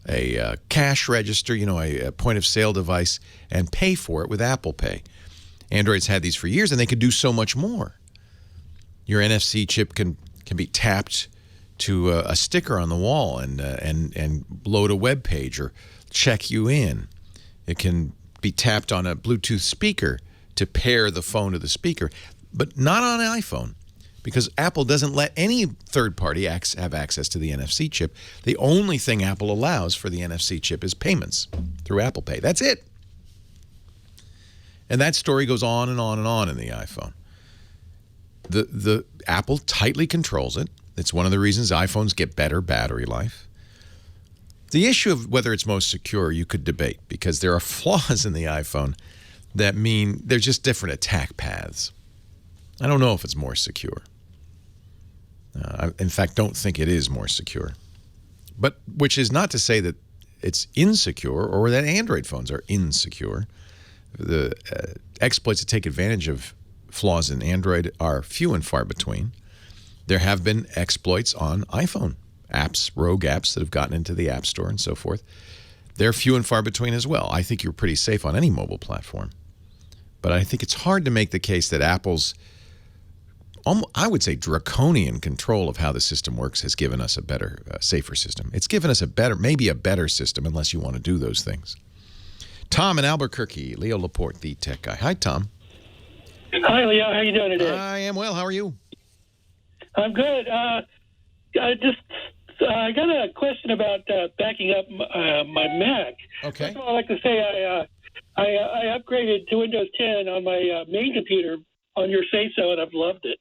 a cash register, a point-of-sale device, and pay for it with Apple Pay. Android's had these for years, and they could do so much more. Your NFC chip can be tapped to a sticker on the wall and load a web page or check you in. It can be tapped on a Bluetooth speaker to pair the phone to the speaker, but not on an iPhone, because Apple doesn't let any third party have access to the NFC chip. The only thing Apple allows for the NFC chip is payments through Apple Pay. That's it. And that story goes on and on and on in the iPhone. The Apple tightly controls it. It's one of the reasons iPhones get better battery life. The issue of whether it's most secure, you could debate, because there are flaws in the iPhone that mean they're just different attack paths. I don't know if it's more secure. I, in fact, don't think it is more secure. But which is not to say that it's insecure or that Android phones are insecure. The exploits that take advantage of flaws in Android are few and far between. There have been exploits on iPhone apps, rogue apps that have gotten into the App Store and so forth. They're few and far between as well. I think you're pretty safe on any mobile platform. But I think it's hard to make the case that Apple's, I would say, draconian control of how the system works has given us a better, safer system. It's given us maybe a better system, unless you want to do those things. Tom in Albuquerque, Leo Laporte, the tech guy. Hi, Tom. Hi, Leo. How are you doing today? I am well. How are you? I'm good. I got a question about backing up my Mac. Okay. First of all, I'd like to say I upgraded to Windows 10 on my main computer on your say-so, and I've loved it.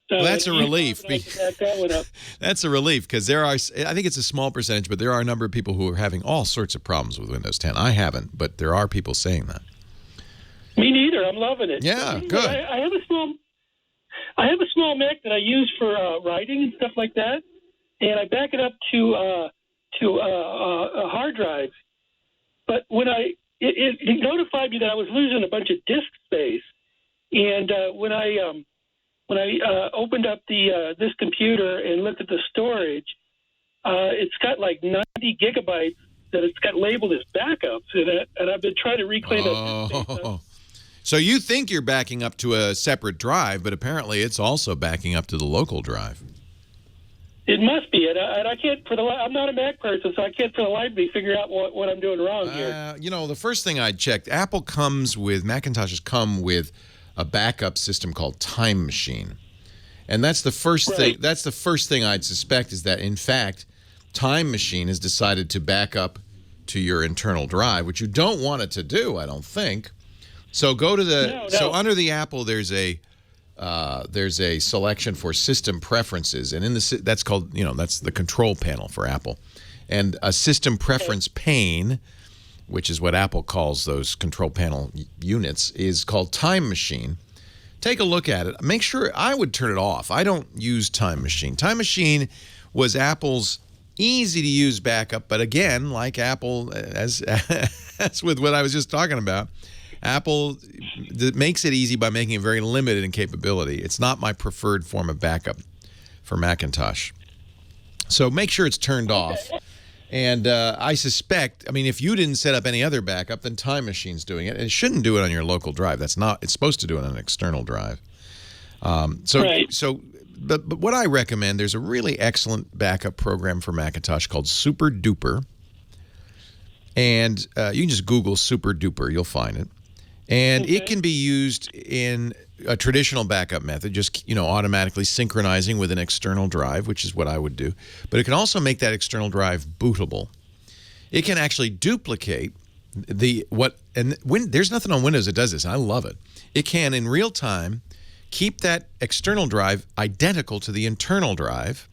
So well, that's a relief. That's a relief, because I think it's a small percentage, but there are a number of people who are having all sorts of problems with Windows 10. I haven't, but there are people saying that. Me neither. I'm loving it. Yeah, good. I have a small Mac that I use for writing and stuff like that, and I back it up to a hard drive. But when it notified me that I was losing a bunch of disk space, and when I opened up this computer and looked at the storage, it's got like 90 gigabytes that it's got labeled as backups, and I've been trying to reclaim that space. So you think you're backing up to a separate drive, but apparently it's also backing up to the local drive. It must be, and I can't. I'm not a Mac person, so I can't for the life of me figure out what I'm doing wrong here. The first thing I checked, Macintoshes come with a backup system called Time Machine, and that's the first thing. That's the first thing I'd suspect, is that in fact, Time Machine has decided to back up to your internal drive, which you don't want it to do, I don't think. So go to the so under the Apple there's a selection for system preferences, and in that's called that's the control panel for Apple, and a system preference pane, which is what Apple calls those control panel units, is called Time Machine. Take a look at it. Make sure I would turn it off. I don't use Time Machine. Time Machine was Apple's easy to use backup, but again, like Apple, as with what I was just talking about, Apple makes it easy by making it very limited in capability. It's not my preferred form of backup for Macintosh. So make sure it's turned off. And I suspect, I mean, if you didn't set up any other backup, then Time Machine's doing it. And it shouldn't do it on your local drive. That's not. It's supposed to do it on an external drive. But what I recommend, there's a really excellent backup program for Macintosh called Super Duper. And you can just Google Super Duper. You'll find it. And it can be used in a traditional backup method, just automatically synchronizing with an external drive, which is what I would do. But it can also make that external drive bootable. It can actually duplicate there's nothing on Windows that does this. I love it. It can in real time keep that external drive identical to the internal drive,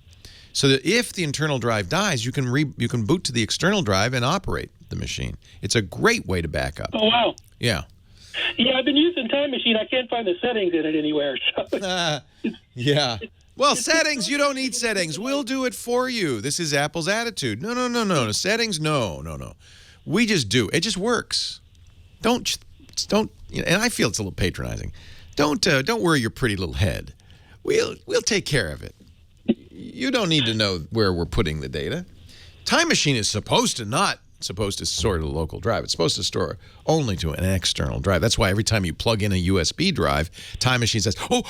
so that if the internal drive dies, you can boot to the external drive and operate the machine. It's a great way to back up. Oh wow! Yeah. Yeah, I've been using Time Machine. I can't find the settings in it anywhere. So yeah. Well, settings, you don't need settings. We'll do it for you. This is Apple's attitude. No. Settings, no. We just do. It just works. Don't. And I feel it's a little patronizing. Don't worry your pretty little head. We'll take care of it. You don't need to know where we're putting the data. Time Machine is supposed to store to the local drive. It's supposed to store only to an external drive. That's why every time you plug in a USB drive, Time Machine says, oh,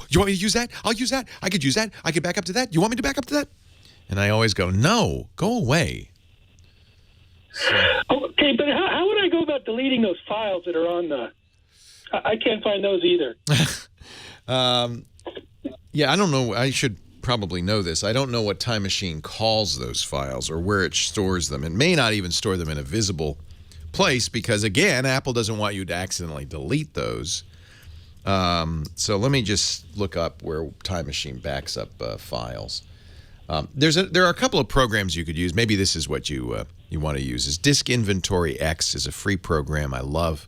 you want me to use that? I'll use that. I could use that. I could back up to that. You want me to back up to that? And I always go, no, go away. Okay, but how would I go about deleting those files that are on the... I can't find those either. Yeah, I don't know. I should probably know this. I don't know what Time Machine calls those files or where it stores them. It may not even store them in a visible place because, again, Apple doesn't want you to accidentally delete those. So let me just look up where Time Machine backs up files. There are a couple of programs you could use. Maybe this is what you want to use. Is Disk Inventory X is a free program I love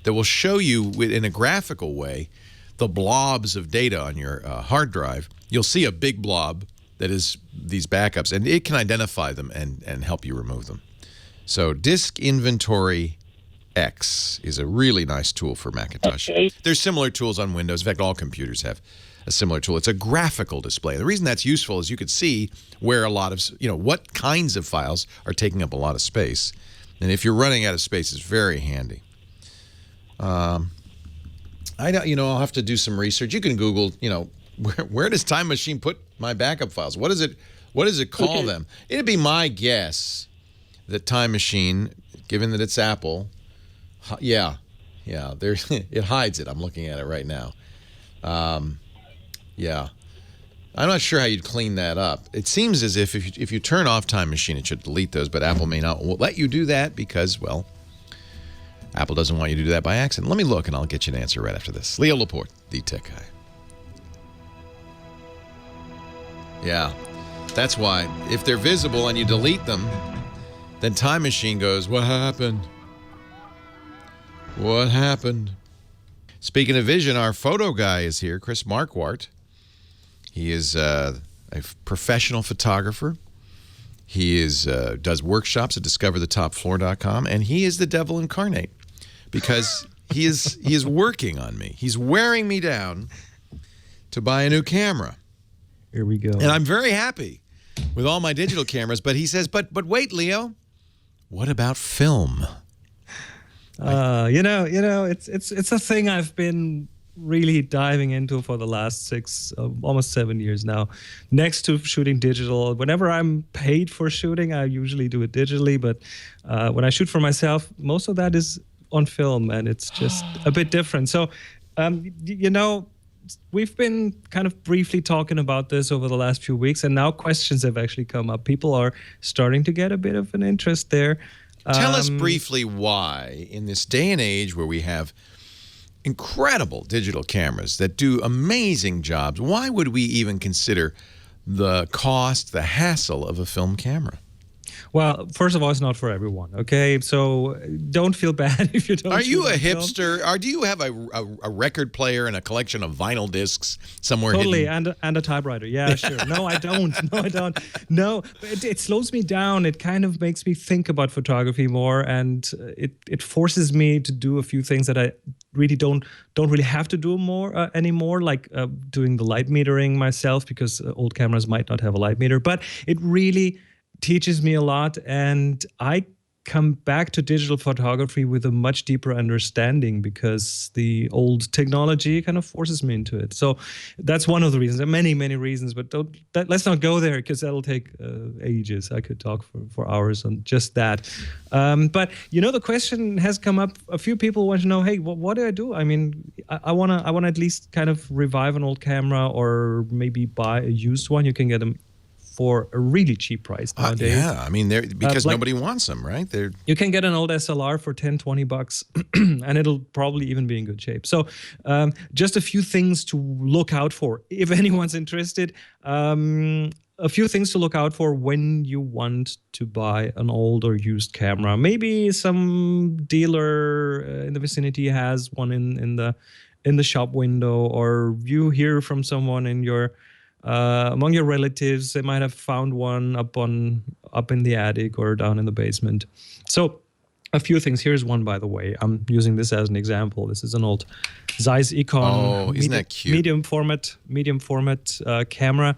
that will show you in a graphical way the blobs of data on your hard drive. You'll see a big blob that is these backups, and it can identify them and help you remove them. So Disk Inventory X is a really nice tool for Macintosh. Okay. There's similar tools on Windows. In fact, all computers have a similar tool. It's a graphical display. The reason that's useful is you could see where a lot of, what kinds of files are taking up a lot of space. And if you're running out of space, it's very handy. I'll have to do some research. You can Google, where does Time Machine put my backup files? What does it call them? It'd be my guess that Time Machine, given that it's Apple, it hides it. I'm looking at it right now. Yeah. I'm not sure how you'd clean that up. It seems as if you turn off Time Machine, it should delete those, but Apple may not let you do that because, well, Apple doesn't want you to do that by accident. Let me look, and I'll get you an answer right after this. Leo Laporte, the tech guy. Yeah, that's why. If they're visible and you delete them, then Time Machine goes, what happened? What happened? Speaking of vision, our photo guy is here, Chris Marquardt. He is a professional photographer. He does workshops at discoverthetopfloor.com, and he is the devil incarnate because he is working on me. He's wearing me down to buy a new camera. Here we go. And I'm very happy with all my digital cameras, but he says, but wait, Leo, what about film? It's a thing I've been really diving into for the last almost 7 years now. Next to shooting digital, whenever I'm paid for shooting, I usually do it digitally. But when I shoot for myself, most of that is on film, and it's just a bit different. So, we've been kind of briefly talking about this over the last few weeks, and now questions have actually come up. People are starting to get a bit of an interest there. Tell us briefly why, in this day and age where we have incredible digital cameras that do amazing jobs, why would we even consider the cost, the hassle of a film camera? Well, first of all, it's not for everyone, okay? So don't feel bad if you don't. Are you a hipster? Or do you have a record player and a collection of vinyl discs somewhere totally, hidden? and a typewriter. Yeah, sure. No, I don't. No, but it slows me down. It kind of makes me think about photography more, and it forces me to do a few things that I really don't really have to do anymore, like doing the light metering myself, because old cameras might not have a light meter. But it really teaches me a lot, and I come back to digital photography with a much deeper understanding because the old technology kind of forces me into it. So that's one of the reasons. There are many, many reasons, but let's not go there because that'll take ages. I could talk for hours on just that. But the question has come up. A few people want to know, hey, what do I do? I mean, I wanna at least kind of revive an old camera or maybe buy a used one. You can get them for a really cheap price nowadays. Yeah, I mean, because nobody wants them, right? You can get an old SLR for $10-20 and it'll probably even be in good shape. So just a few things to look out for if anyone's interested. A few things to look out for when you want to buy an old or used camera. Maybe some dealer in the vicinity has one in the shop window, or you hear from someone in your among your relatives. They might have found one up in the attic or down in the basement. So a few things. Here's one, by the way. I'm using this as an example. This is an old Zeiss Icon. Oh, isn't that cute? Medium format camera.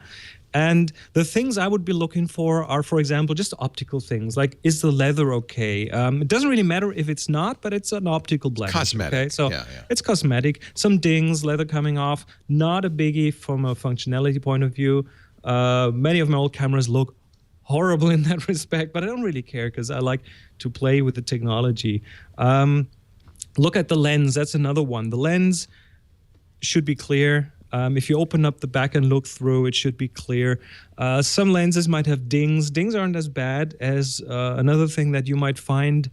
And the things I would be looking for are, for example, just optical things. Like, is the leather okay? It doesn't really matter if it's not, but it's an optical blemish. Cosmetic. Okay? So yeah. It's cosmetic. Some dings, leather coming off. Not a biggie from a functionality point of view. Many of my old cameras look horrible in that respect, but I don't really care because I like to play with the technology. Look at the lens. That's another one. The lens should be clear. If you open up the back and look through, it should be clear. Some lenses might have dings. Dings aren't as bad as another thing that you might find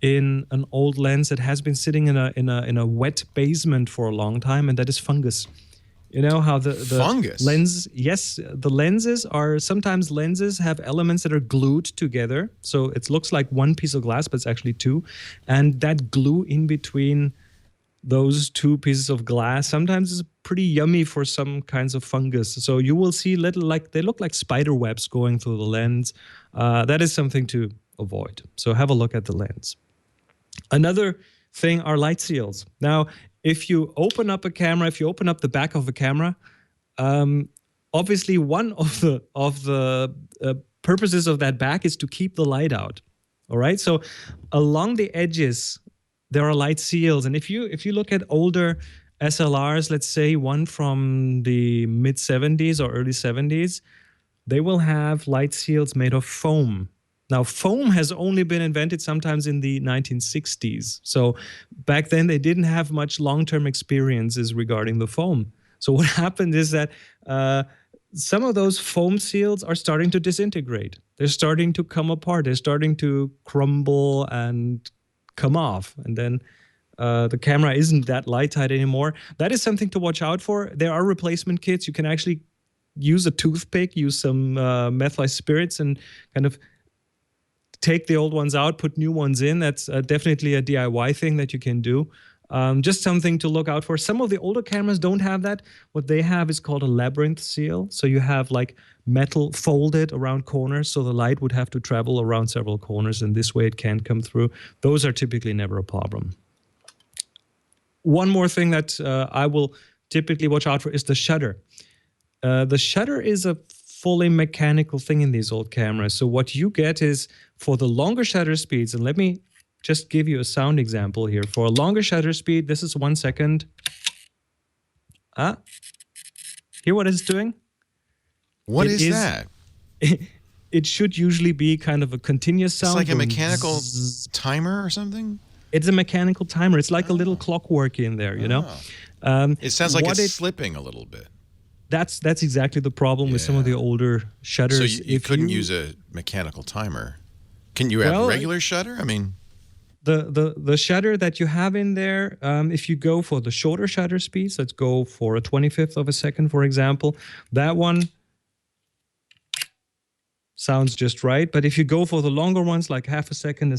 in an old lens that has been sitting in a wet basement for a long time, and that is fungus. You know how the fungus lens? Yes, the lenses are sometimes lenses have elements that are glued together, so it looks like one piece of glass, but it's actually two, and that glue in between those two pieces of glass sometimes is pretty yummy for some kinds of fungus. So you will see they look like spider webs going through the lens. That is something to avoid. So have a look at the lens. Another thing are light seals. Now, if you open up a camera, if you open up the back of a camera, obviously one of the purposes of that back is to keep the light out. All right. So along the edges, there are light seals, and if you look at older SLRs, let's say one from the mid 70s or early 70s, they will have light seals made of foam. Now, foam has only been invented sometimes in the 1960s. So back then they didn't have much long-term experiences regarding the foam. So what happened is that some of those foam seals are starting to disintegrate. They're starting to come apart. They're starting to crumble and come off, and then the camera isn't that light tight anymore. That is something to watch out for. There are replacement kits. You can actually use a toothpick, use some methyl spirits, and kind of take the old ones out, put new ones in. That's definitely a DIY thing that you can do. Just something to look out for. Some of the older cameras don't have that. What they have is called a labyrinth seal. So you have like metal folded around corners, so the light would have to travel around several corners, and this way it can't come through. Those are typically never a problem. One more thing that I will typically watch out for is the shutter. The shutter is a fully mechanical thing in these old cameras. So what you get is, for the longer shutter speeds, and let me just give you a sound example here. For a longer shutter speed, this is 1 second. Hear what it's doing? What is that? It should usually be kind of a continuous sound. It's like a mechanical timer or something? It's a mechanical timer. It's like a little clockwork in there, you know? It sounds like it's slipping a little bit. That's exactly the problem with some of the older shutters. So you couldn't use a mechanical timer. Can you have regular shutter? I mean, the shutter that you have in there, if you go for the shorter shutter speeds, let's go for a 25th of a second, for example, that one sounds just right. But if you go for the longer ones, like half a second,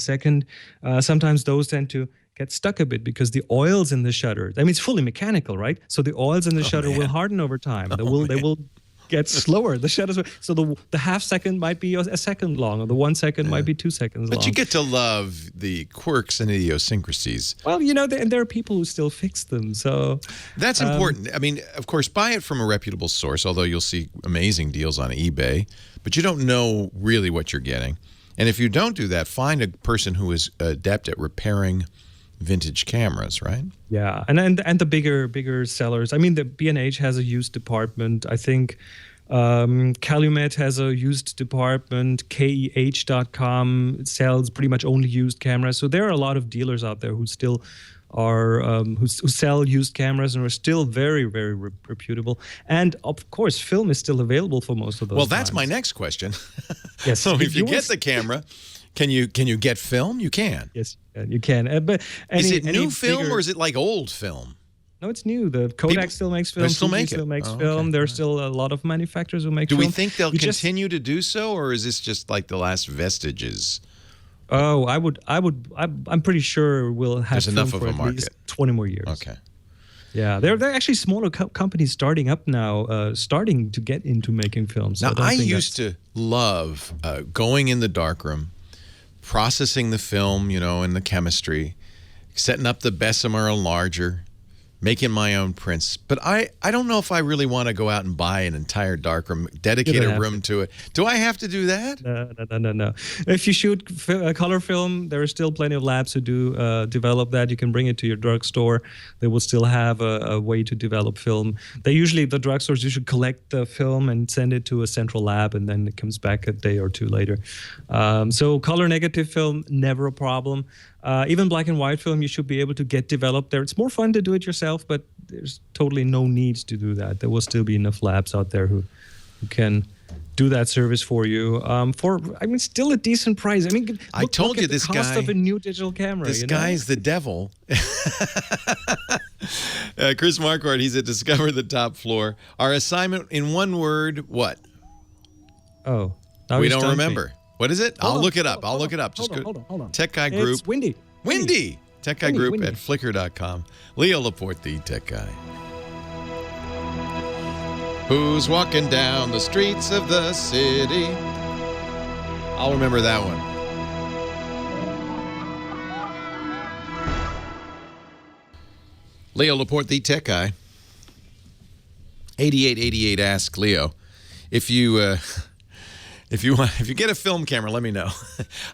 sometimes those tend to get stuck a bit because the oils in the shutter, I mean, it's fully mechanical, right? So the oils in the shutter will harden over time. They will gets slower. The shutter speed. So the half second might be a second long, or the 1 second might be 2 seconds long. But you get to love the quirks and idiosyncrasies. Well, and there are people who still fix them. So that's important. I mean, of course, buy it from a reputable source, although you'll see amazing deals on eBay. But you don't know really what you're getting. And if you don't do that, find a person who is adept at repairing vintage cameras, right? Yeah, and the bigger sellers. I mean, the B&H has a used department. I think Calumet has a used department. KEH.com sells pretty much only used cameras. So there are a lot of dealers out there who still are who sell used cameras and are still very, very reputable. And of course, film is still available for most of those. Well, that's my next question. Yes. So if you get the camera, can you get film? You can. Yes, you can. But is it new film or is it like old film? No, it's new. The Kodak still makes film. Still Fuji still makes film. Okay. There's still a lot of manufacturers who make film. Do we think they'll continue to do so, or is this just like the last vestiges? Oh, I'm pretty sure we'll have film enough of for a at market. least 20 more years. Okay. Yeah, there are actually smaller companies starting up now, starting to get into making films. So now, I used to love going in the darkroom, processing the film, and the chemistry, setting up the Bessemer enlarger, making my own prints. But I don't know if I really want to go out and buy an entire darkroom, dedicate a room to it. Do I have to do that? No. If you shoot color film, there are still plenty of labs who do develop that. You can bring it to your drugstore. They will still have a way to develop film. The drugstores usually collect the film and send it to a central lab, and then it comes back a day or two later. So color negative film, never a problem. Even black and white film, you should be able to get developed there. It's more fun to do it yourself, but there's totally no need to do that. There will still be enough labs out there who can do that service for you still a decent price. I mean, I told you this guy. The cost of a new digital camera. This guy's the devil. Chris Marquardt, he's at Discover the Top Floor. Our assignment in one word, what? Oh, we don't remember. Me. What is it? I'll look it up. Just hold on. Tech Guy Group. It's Windy. Tech Guy Group at Flickr.com. Leo Laporte, the Tech Guy. Who's walking down the streets of the city? I'll remember that one. Leo Laporte, the Tech Guy. 8888 Ask Leo. If you get a film camera, let me know.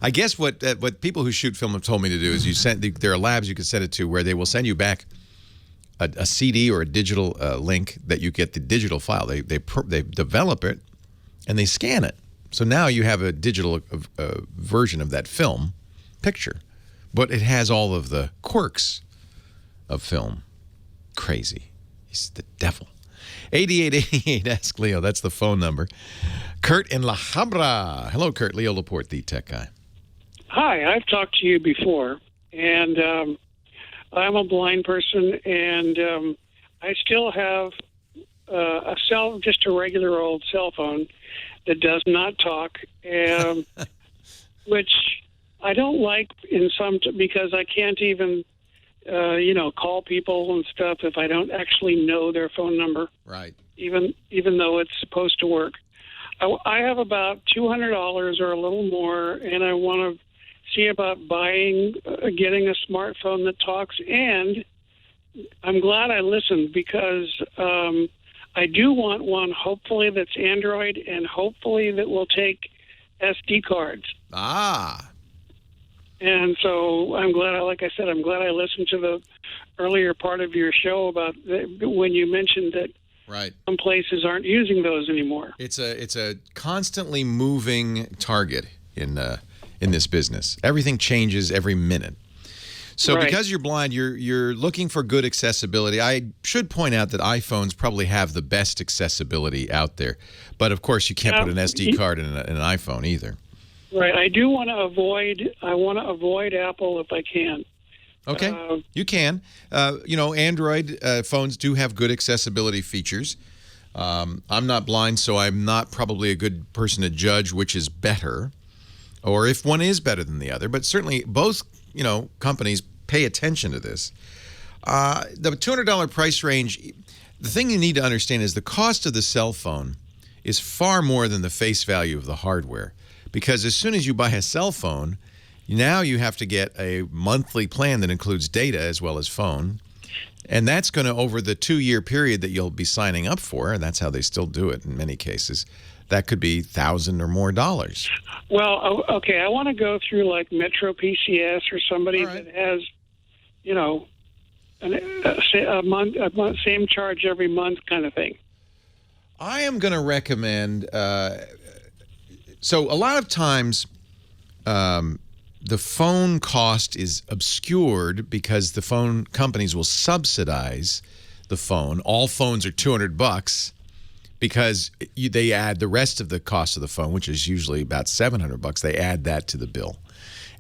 I guess what people who shoot film have told me to do is there are labs you can send it to where they will send you back a CD or a digital link that you get the digital file. They develop it and they scan it. So now you have a digital version of that film picture, but it has all of the quirks of film. Crazy. He's the devil. 8888 Ask Leo. That's the phone number. Kurt in La Habra. Hello, Kurt. Leo Laporte, the Tech Guy. Hi. I've talked to you before, and I'm a blind person, and I still have just a regular old cell phone that does not talk, which I don't like because I can't even call people and stuff if I don't actually know their phone number. Right. Even though it's supposed to work. I have about $200 or a little more, and I want to see about getting a smartphone that talks. And I'm glad I listened because I do want one, hopefully that's Android, and hopefully that will take SD cards. Ah. And so I'm glad I listened to the earlier part of your show about when you mentioned that right. Some places aren't using those anymore. It's a constantly moving target in this business. Everything changes every minute. So right. Because you're blind, you're looking for good accessibility. I should point out that iPhones probably have the best accessibility out there. But of course, you can't put an SD card in an iPhone either. Right. I do want to avoid Apple if I can. Okay, you can. Android phones do have good accessibility features. I'm not blind, so I'm not probably a good person to judge which is better, or if one is better than the other. But certainly, both companies pay attention to this. The $200 price range. The thing you need to understand is the cost of the cell phone is far more than the face value of the hardware. Because as soon as you buy a cell phone, now you have to get a monthly plan that includes data as well as phone. And that's going to, over the 2-year period that you'll be signing up for, and that's how they still do it in many cases, that could be $1,000 or more. Well, okay, I want to go through like Metro PCS or somebody that has, you know, a month, same charge every month kind of thing. I am going to recommend, so a lot of times the phone cost is obscured because the phone companies will subsidize the phone. All phones are $200 because they add the rest of the cost of the phone, which is usually about $700. They add that to the bill.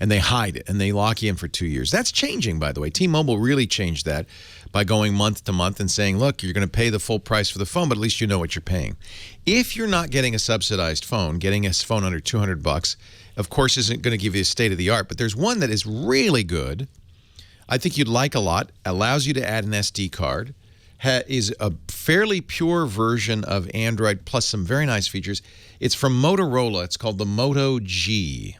And they hide it, and they lock you in for 2 years. That's changing, by the way. T-Mobile really changed that by going month to month and saying, look, you're going to pay the full price for the phone, but at least you know what you're paying. If you're not getting a subsidized phone, getting a phone under $200, of course, isn't going to give you a state-of-the-art. But there's one that is really good, I think you'd like a lot, allows you to add an SD card, is a fairly pure version of Android, plus some very nice features. It's from Motorola. It's called the Moto G.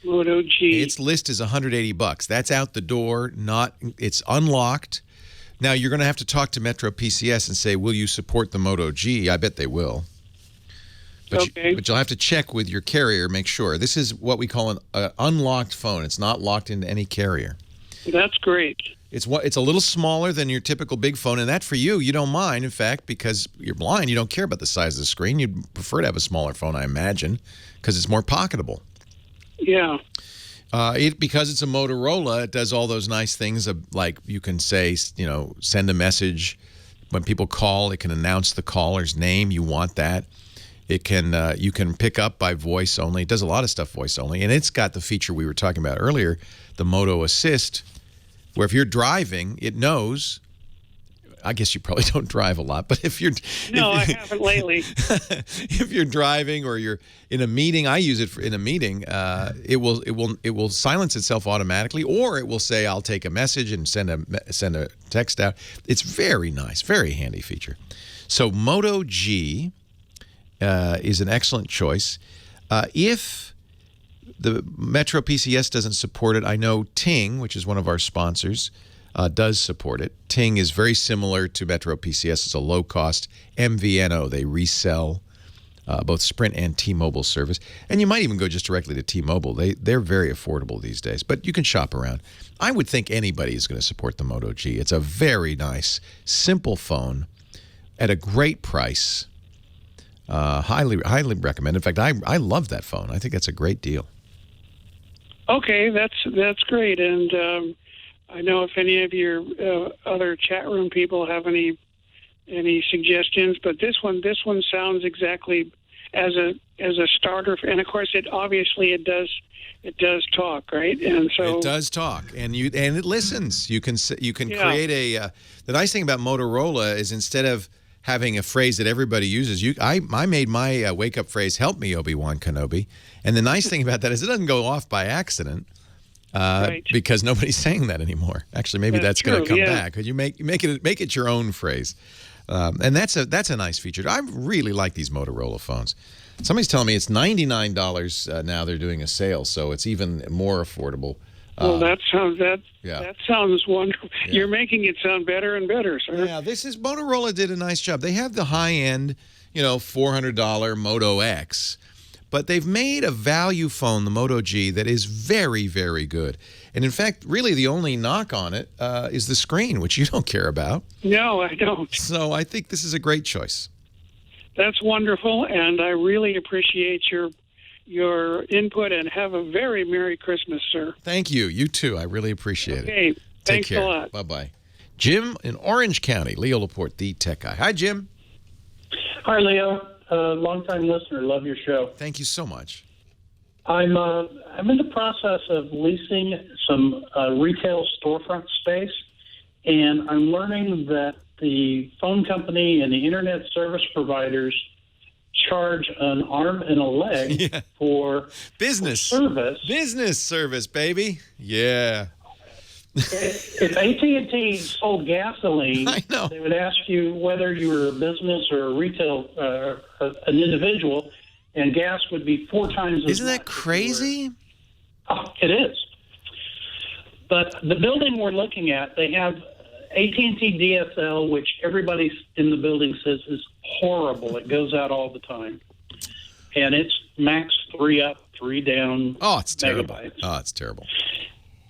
Moto G. Its list is $180. That's out the door. It's unlocked. Now you're going to have to talk to Metro PCS and say, will you support the Moto G? I bet they will. But, but you'll have to check with your carrier, make sure. This is what we call an unlocked phone. It's not locked into any carrier. That's great. It's a little smaller than your typical big phone, and that for you don't mind, in fact, because you're blind. You don't care about the size of the screen. You'd prefer to have a smaller phone, I imagine, because it's more pocketable. Yeah. Because it's a Motorola, it does all those nice things like you can say, you know, send a message. When people call, it can announce the caller's name. You want that. It can you can pick up by voice only. It does a lot of stuff voice only. And it's got the feature we were talking about earlier, the Moto Assist, where if you're driving, it knows. I guess you probably don't drive a lot, but if you're I haven't lately. If you're driving or you're in a meeting, I use it in a meeting. It will silence itself automatically, or it will say, "I'll take a message and send a text out." It's very nice, very handy feature. So Moto G is an excellent choice. If the Metro PCS doesn't support it, I know Ting, which is one of our sponsors, does support it. Ting is very similar to Metro PCS. It's a low-cost MVNO. They resell both Sprint and T-Mobile service. And you might even go just directly to T-Mobile. They're very affordable these days, but you can shop around. I would think anybody is going to support the Moto G. It's a very nice, simple phone at a great price. Highly recommend. In fact, I love that phone. I think that's a great deal. Okay, that's great. And I know if any of your other chat room people have any suggestions, but this one sounds exactly as a starter. And of course, it does talk, right? And so it does talk, and it listens. You can create a. The nice thing about Motorola is instead of having a phrase that everybody uses, I made my wake up phrase, "Help me, Obi-Wan Kenobi," and the nice thing about that is it doesn't go off by accident. Because nobody's saying that anymore. Actually, maybe that's going to come back. Could you make it your own phrase? And that's a nice feature. I really like these Motorola phones. Somebody's telling me it's $99 now. They're doing a sale, so it's even more affordable. Well, that sounds wonderful. Yeah. You're making it sound better and better, sir. Yeah, Motorola did a nice job. They have the high end, $400 Moto X. But they've made a value phone, the Moto G, that is very, very good. And in fact, really the only knock on it is the screen, which you don't care about. No, I don't. So I think this is a great choice. That's wonderful, and I really appreciate your input, and have a very Merry Christmas, sir. Thank you. You too. I really appreciate it. Okay. Thanks a lot. Bye-bye. Jim in Orange County, Leo Laporte, the tech guy. Hi, Jim. Hi, Leo. Long-time listener. Love your show. Thank you so much. I'm in the process of leasing some retail storefront space, and I'm learning that the phone company and the internet service providers charge an arm and a leg for business service. Business service, baby. Yeah. If AT&T sold gasoline, they would ask you whether you were a business or a retail, an individual, and gas would be 4 times as much. Isn't that crazy? It is. But the building we're looking at, they have AT&T DSL, which everybody in the building says is horrible. It goes out all the time. And it's max 3 up, 3 down. Oh, it's terrible. Megabytes. Oh, it's terrible.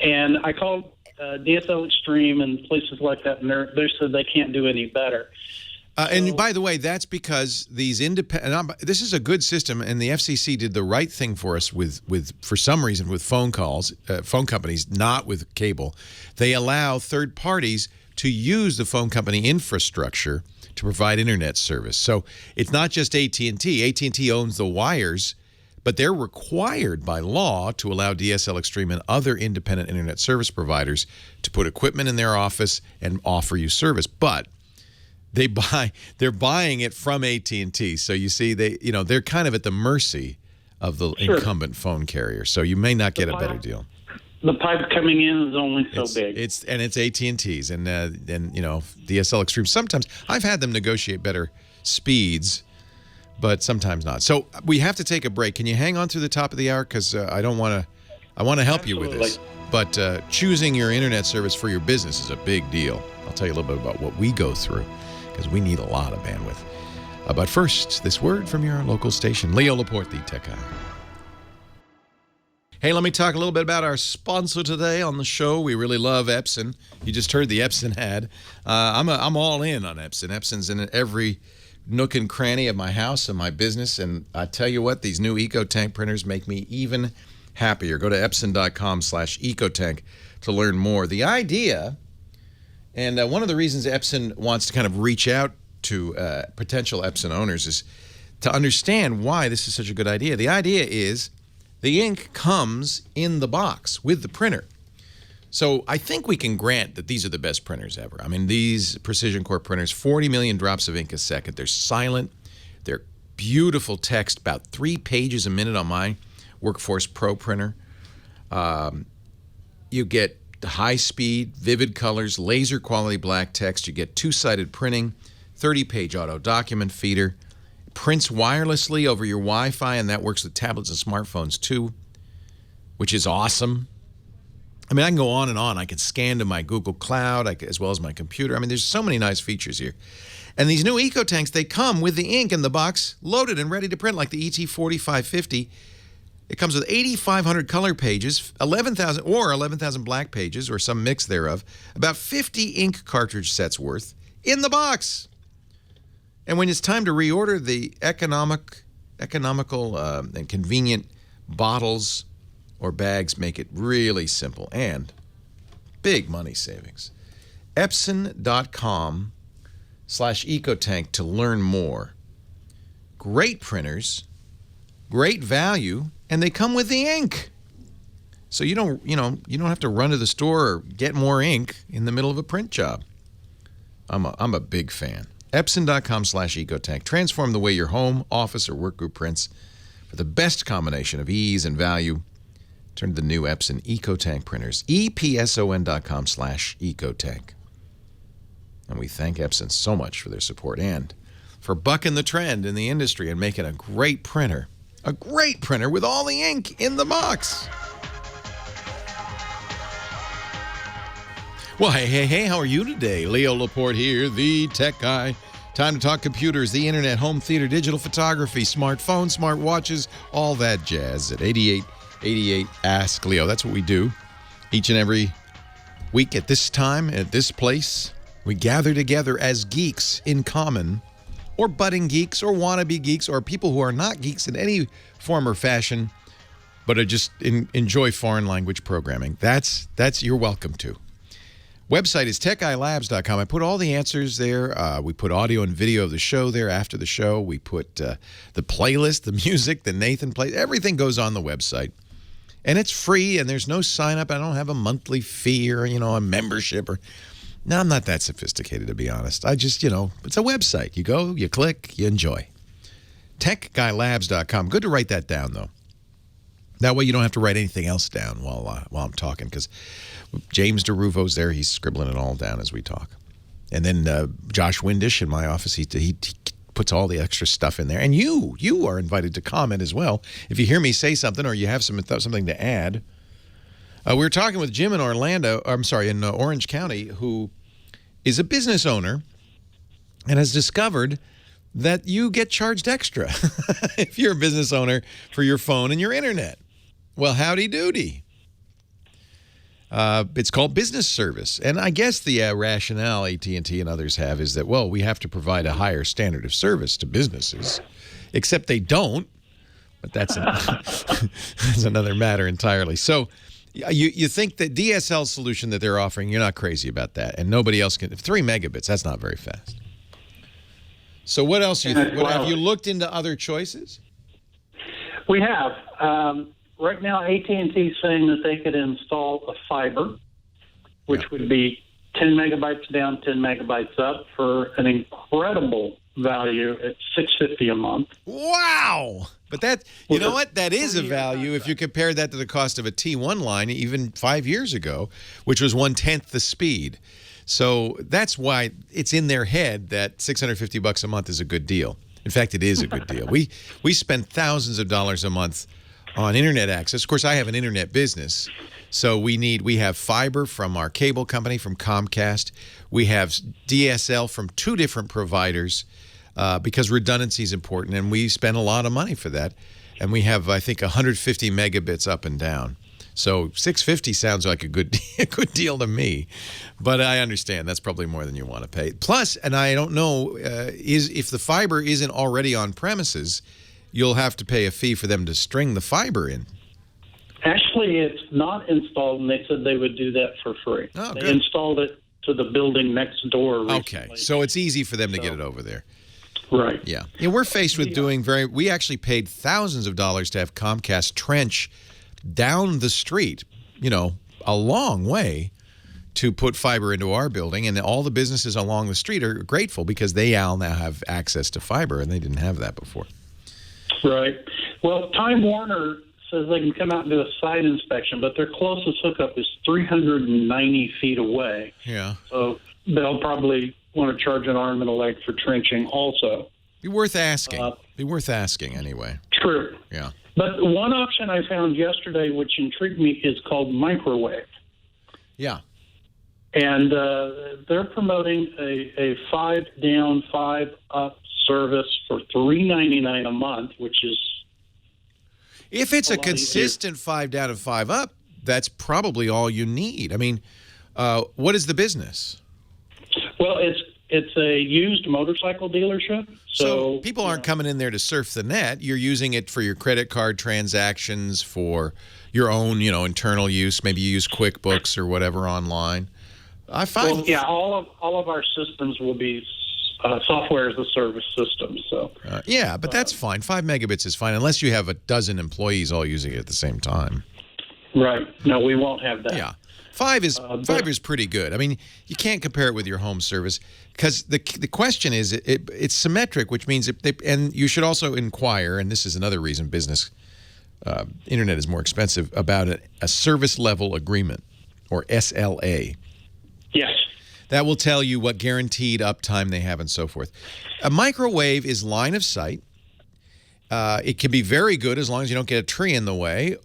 And I called DSL Extreme and places like that, and they said they can't do any better. And by the way, that's because these independent. This is a good system, and the FCC did the right thing for us with for some reason with phone calls, phone companies, not with cable. They allow third parties to use the phone company infrastructure to provide internet service. So it's not just AT&T. AT&T owns the wires, but they're required by law to allow DSL Extreme and other independent internet service providers to put equipment in their office and offer you service. But they're buying it from AT&T. So you see, they're kind of at the mercy of the incumbent phone carrier. So you may not get a better deal. The pipe coming in is only so big. It's AT&T's and DSL Extreme. Sometimes I've had them negotiate better speeds, but sometimes not. So we have to take a break. Can you hang on through the top of the hour? Because I want to help you with this. But choosing your internet service for your business is a big deal. I'll tell you a little bit about what we go through, because we need a lot of bandwidth. But first, this word from your local station. Leo Laporte, the Tech Guy. Hey, let me talk a little bit about our sponsor today on the show. We really love Epson. You just heard the Epson ad. I'm all in on Epson. Epson's in every nook and cranny of my house and my business. And I tell you what, these new EcoTank printers make me even happier. Go to Epson.com/EcoTank to learn more. The idea, and one of the reasons Epson wants to kind of reach out to potential Epson owners is to understand why this is such a good idea. The idea is the ink comes in the box with the printer. So I think we can grant that these are the best printers ever. I mean, these Precision Core printers, 40 million drops of ink a second. They're silent. They're beautiful text, about 3 pages a minute on my Workforce Pro printer. You get high-speed, vivid colors, laser-quality black text. You get 2-sided printing, 30-page auto document feeder. Prints wirelessly over your Wi-Fi, and that works with tablets and smartphones too, which is awesome. I mean, I can go on and on. I can scan to my Google Cloud as well as my computer. I mean, there's so many nice features here. And these new EcoTanks, they come with the ink in the box, loaded and ready to print, like the ET4550. It comes with 8,500 color pages, 11,000 black pages, or some mix thereof, about 50 ink cartridge sets worth in the box. And when it's time to reorder, the economical and convenient bottles or bags make it really simple and big money savings. Epson.com/EcoTank to learn more. Great printers, great value, and they come with the ink. So you don't have to run to the store or get more ink in the middle of a print job. I'm a big fan. Epson.com/EcoTank. Transform the way your home, office, or work group prints for the best combination of ease and value. Turn to the new Epson EcoTank printers. EPSON.com/EcoTank. And we thank Epson so much for their support and for bucking the trend in the industry and making a great printer. A great printer with all the ink in the box. Well, hey, how are you today? Leo Laporte here, the Tech Guy. Time to talk computers, the internet, home theater, digital photography, smartphones, smart watches, all that jazz at 8888 Ask Leo. That's what we do each and every week at this time, at this place. We gather together as geeks in common, or budding geeks, or wannabe geeks, or people who are not geeks in any form or fashion, but are just enjoy foreign language programming. That's you're welcome to. Website is techguylabs.com. I put all the answers there. We put audio and video of the show there after the show. We put the playlist, the music, the Nathan plays. Everything goes on the website. And it's free, and there's no sign-up. I don't have a monthly fee or, a membership. No, I'm not that sophisticated, to be honest. I just, it's a website. You go, you click, you enjoy. techguylabs.com. Good to write that down, though. That way you don't have to write anything else down while I'm talking, because James DeRuvo's there. He's scribbling it all down as we talk. And then Josh Windish in my office, he puts all the extra stuff in there. And you are invited to comment as well. If you hear me say something or you have something to add. We were talking with Jim in in Orange County, who is a business owner and has discovered that you get charged extra if you're a business owner for your phone and your internet. Well, howdy doody. It's called business service. And I guess the rationale AT&T and others have is that, well, we have to provide a higher standard of service to businesses, except they don't. But that's another matter entirely. So you think the DSL solution that they're offering, you're not crazy about that. And nobody else can. 3 megabits, that's not very fast. So what else? Have you looked into other choices? We have. Right now, AT&T is saying that they could install a fiber, which would be 10 megabytes down, 10 megabytes up for an incredible value at $650 a month. Wow! But that, you know what? That is a value if you compare that to the cost of a T1 line even 5 years ago, which was 1/10 the speed. So that's why it's in their head that $650 a month is a good deal. In fact, it is a good deal. We spend thousands of dollars a month on internet access. Of course, I have an internet business, so we have fiber from our cable company, from Comcast. We have DSL from 2 different providers because redundancy is important, and we spend a lot of money for that. And we have, I think, 150 megabits up and down. So $650 sounds like a good deal to me, but I understand that's probably more than you want to pay. Plus, and I don't know, if the fiber isn't already on premises, you'll have to pay a fee for them to string the fiber in. Actually, it's not installed, and they said they would do that for free. Oh, they installed it to the building next door recently. Okay, so it's easy for them to get it over there. Right. Yeah. We're faced with we actually paid thousands of dollars to have Comcast trench down the street, a long way to put fiber into our building, and all the businesses along the street are grateful because they all now have access to fiber, and they didn't have that before. Right. Well, Time Warner says they can come out and do a site inspection, but their closest hookup is 390 feet away. Yeah. So they'll probably want to charge an arm and a leg for trenching also. Be worth asking. Anyway. True. Yeah. But one option I found yesterday, which intrigued me, is called microwave. Yeah. And they're promoting a 5 down, 5 up service for $3.99 a month, which is... If it's a consistent 5 down and 5 up, that's probably all you need. I mean, what is the business? Well, it's a used motorcycle dealership. So people aren't coming in there to surf the net. You're using it for your credit card transactions, for your own, internal use. Maybe you use QuickBooks or whatever online. I find... Well, yeah, all of our systems will be software as a service system. So yeah, but that's fine. 5 megabits is fine, unless you have a dozen employees all using it at the same time. Right. No, we won't have that. Yeah. 5 is pretty good. I mean, you can't compare it with your home service because the question is it's symmetric, which means and you should also inquire, and this is another reason business internet is more expensive, about a service level agreement, or SLA. Yes. That will tell you what guaranteed uptime they have and so forth. A microwave is line of sight. It can be very good as long as you don't get a tree in the way.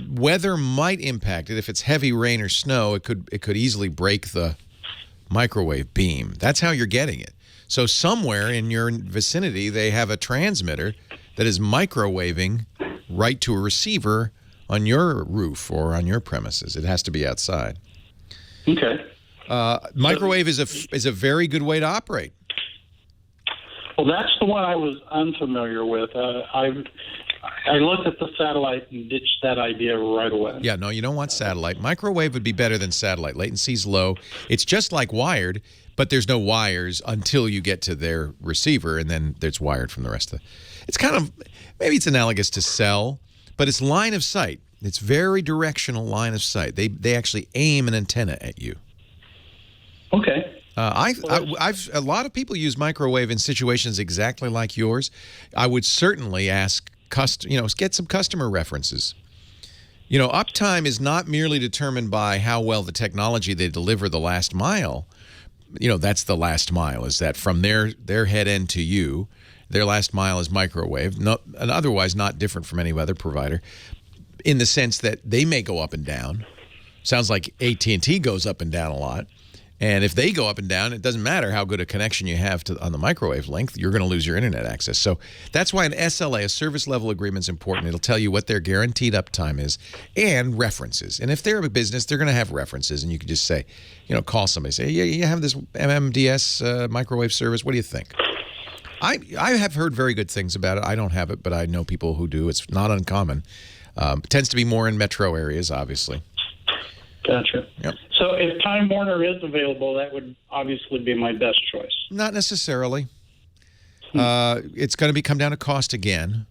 Weather might impact it. If it's heavy rain or snow, it could easily break the microwave beam. That's how you're getting it. So somewhere in your vicinity, they have a transmitter that is microwaving right to a receiver on your roof or on your premises. It has to be outside. Okay. Microwave is a very good way to operate. Well, that's the one I was unfamiliar with. I looked at the satellite and ditched that idea right away. Yeah, no, you don't want satellite. Microwave would be better than satellite. Latency's low. It's just like wired, but there's no wires until you get to their receiver, and then it's wired from the rest of the... It's kind of... Maybe it's analogous to cell, but it's line of sight. It's very directional line of sight. They actually aim an antenna at you. Okay. I've a lot of people use microwave in situations exactly like yours. I would certainly ask get some customer references. You know, uptime is not merely determined by how well the technology they deliver the last mile. You know, that's the last mile, is that from their head end to you, their last mile is microwave, and otherwise not different from any other provider, in the sense that they may go up and down. Sounds like AT&T goes up and down a lot. And if they go up and down, it doesn't matter how good a connection you have on the microwave length, you're going to lose your internet access. So that's why an SLA, a service level agreement, is important. It'll tell you what their guaranteed uptime is and references. And if they're a business, they're going to have references. And you can just say, you know, call somebody, say, yeah, you have this MMDS microwave service. What do you think? I have heard very good things about it. I don't have it, but I know people who do. It's not uncommon. It tends to be more in metro areas, obviously. Gotcha. Yep. So if Time Warner is available, that would obviously be my best choice. Not necessarily. It's going to come down to cost again.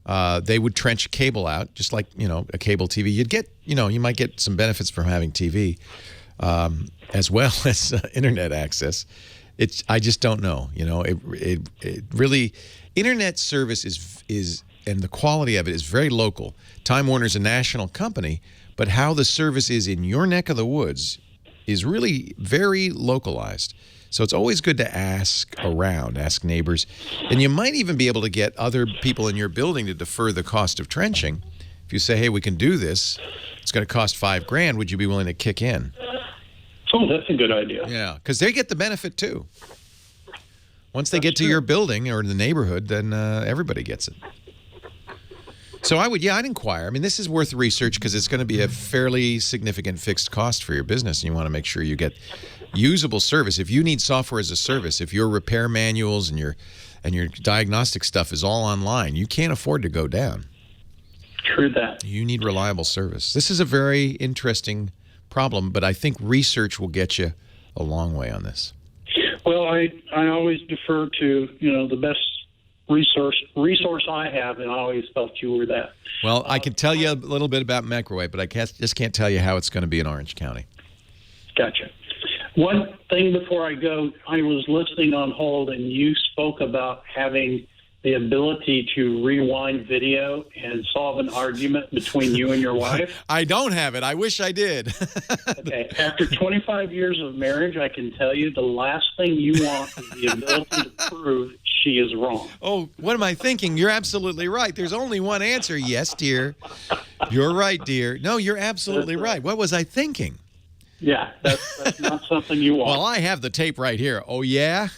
They would trench cable out, just like, you know, a cable TV. You'd get, you know, you might get some benefits from having TV, as well as internet access. I just don't know. You know, it really, internet service is and the quality of it is very local. Time Warner's a national company, but how the service is in your neck of the woods is really very localized. So it's always good to ask around, ask neighbors. And you might even be able to get other people in your building to defer the cost of trenching. If you say, hey, we can do this, it's going to cost $5,000, would you be willing to kick in? Oh, that's a good idea. Yeah, because they get the benefit too. Once they get to your building or the neighborhood, then everybody gets it. So I'd inquire. I mean, this is worth research because it's going to be a fairly significant fixed cost for your business, and you want to make sure you get usable service. If you need software as a service, if your repair manuals and your diagnostic stuff is all online, you can't afford to go down. True that. You need reliable service. This is a very interesting problem, but I think research will get you a long way on this. Well, I always defer to, you know, the best resource I have, and I always felt you were that. Well, I can tell you a little bit about microwave, but I just can't tell you how it's going to be in Orange County. Gotcha. One thing before I go, I was listening on hold, and you spoke about having the ability to rewind video and solve an argument between you and your wife. I don't have it. I wish I did. Okay. After 25 years of marriage, I can tell you the last thing you want is the ability to prove she is wrong. Oh, what am I thinking? You're absolutely right. There's only one answer. Yes, dear. You're right, dear. No, you're absolutely right. What was I thinking? Yeah, that's not something you want. Well, I have the tape right here. Oh, yeah?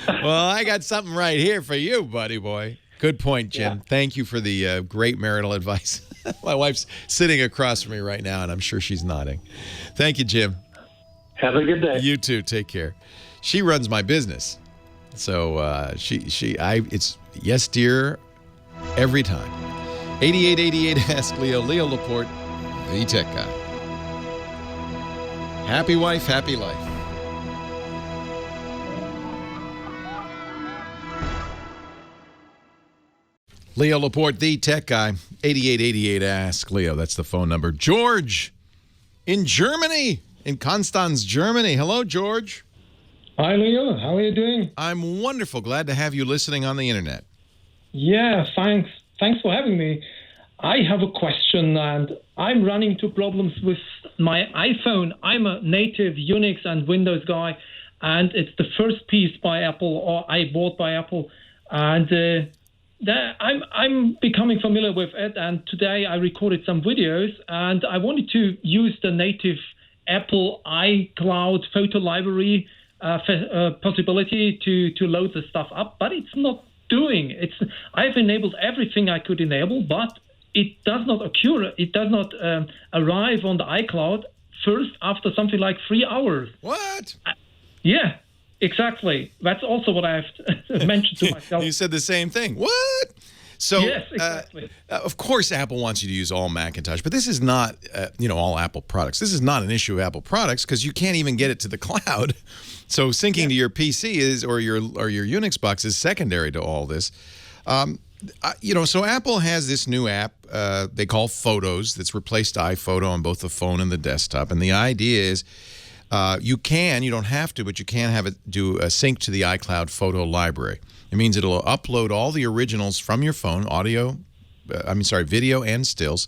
Well, I got something right here for you, buddy boy. Good point, Jim. Yeah. Thank you for the great marital advice. My wife's sitting across from me right now, and I'm sure she's nodding. Thank you, Jim. Have a good day. You too. Take care. She runs my business. So it's yes, dear, every time. 8888 Ask Leo. Leo Laporte, the tech guy. Happy wife, happy life. Leo Laporte, the tech guy. 8888 Ask Leo. That's the phone number. George in Germany, in Konstanz, Germany. Hello, George. Hi, Leo. How are you doing? I'm wonderful. Glad to have you listening on the internet. Yeah, thanks. Thanks for having me. I have a question, and I'm running into problems with my iPhone. I'm a native Unix and Windows guy, and it's the first piece by Apple, or I bought by Apple, and I'm becoming familiar with it. And today I recorded some videos, and I wanted to use the native Apple iCloud photo library possibility to load the stuff up, but it's not doing. I've enabled everything I could enable, but it does not occur. It does not arrive on the iCloud first after something like 3 hours. What? Yeah, exactly. That's also what I have mentioned to myself. You said the same thing. What? So, yes, exactly. Of course, Apple wants you to use all Macintosh, but this is not, all Apple products. This is not an issue of Apple products because you can't even get it to the cloud. So syncing to your PC or your Unix box is secondary to all this. So Apple has this new app they call Photos that's replaced iPhoto on both the phone and the desktop. And the idea is you don't have to, but you can have it do a sync to the iCloud photo library. It means it'll upload all the originals from your phone, video and stills,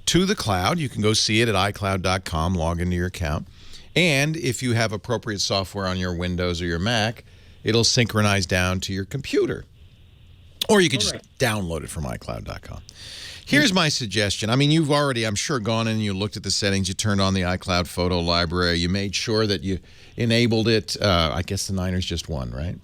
to the cloud. You can go see it at iCloud.com, log into your account. And if you have appropriate software on your Windows or your Mac, it'll synchronize down to your computer. Or you can just download it from iCloud.com. Here's my suggestion. I mean, you've already, I'm sure, gone in and you looked at the settings. You turned on the iCloud photo library. You made sure that you enabled it. I guess the Niners just won, right?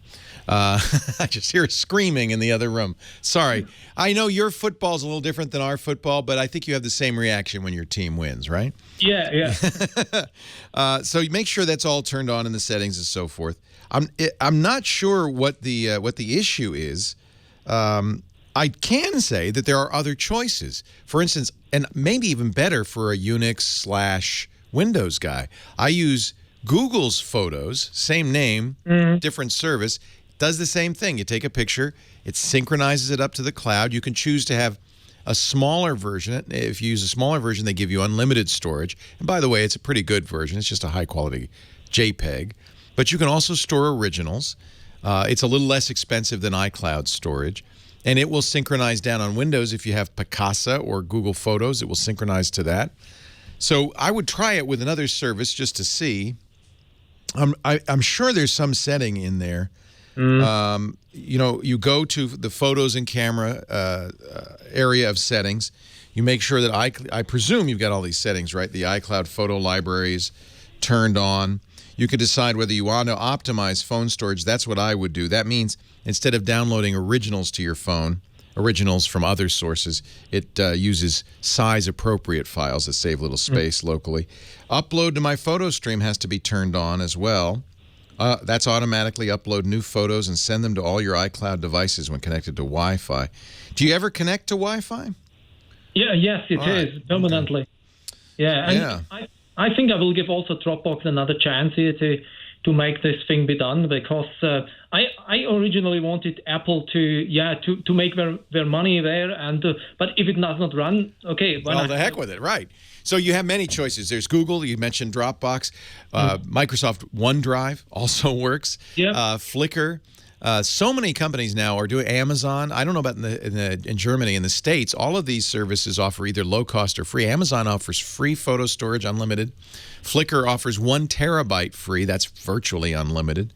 I just hear screaming in the other room. Sorry. I know your football's a little different than our football, but I think you have the same reaction when your team wins, right? Yeah. So you make sure that's all turned on in the settings and so forth. I'm not sure what the issue is. I can say that there are other choices. For instance, and maybe even better for a Unix/Windows guy, I use Google's Photos, same name, different service. Does the same thing. You take a picture, it synchronizes it up to the cloud. You can choose to have a smaller version. If you use a smaller version, they give you unlimited storage. And by the way, it's a pretty good version. It's just a high-quality JPEG. But you can also store originals. It's a little less expensive than iCloud storage. And it will synchronize down on Windows. If you have Picasa or Google Photos, it will synchronize to that. So I would try it with another service just to see. I'm sure there's some setting in there. You know, you go to the photos and camera area of settings. You make sure that I presume you've got all these settings, right? The iCloud photo libraries turned on. You can decide whether you want to optimize phone storage. That's what I would do. That means instead of downloading originals to your phone, originals from other sources, it uses size-appropriate files that save little space locally. Upload to my photo stream has to be turned on as well. That's automatically upload new photos and send them to all your iCloud devices when connected to Wi-Fi. Do you ever connect to Wi-Fi? Yes, it is permanently. Okay. Yeah, and I think I will give also Dropbox another chance here to make this thing be done, because I originally wanted Apple to make their money there, and but if it does not run, okay, well, the heck with it, right? So you have many choices. There's Google. You mentioned Dropbox. Microsoft OneDrive also works. Flickr. So many companies now are doing Amazon. I don't know about in Germany. In the States, all of these services offer either low cost or free. Amazon offers free photo storage, unlimited. Flickr offers 1 terabyte free. That's virtually unlimited.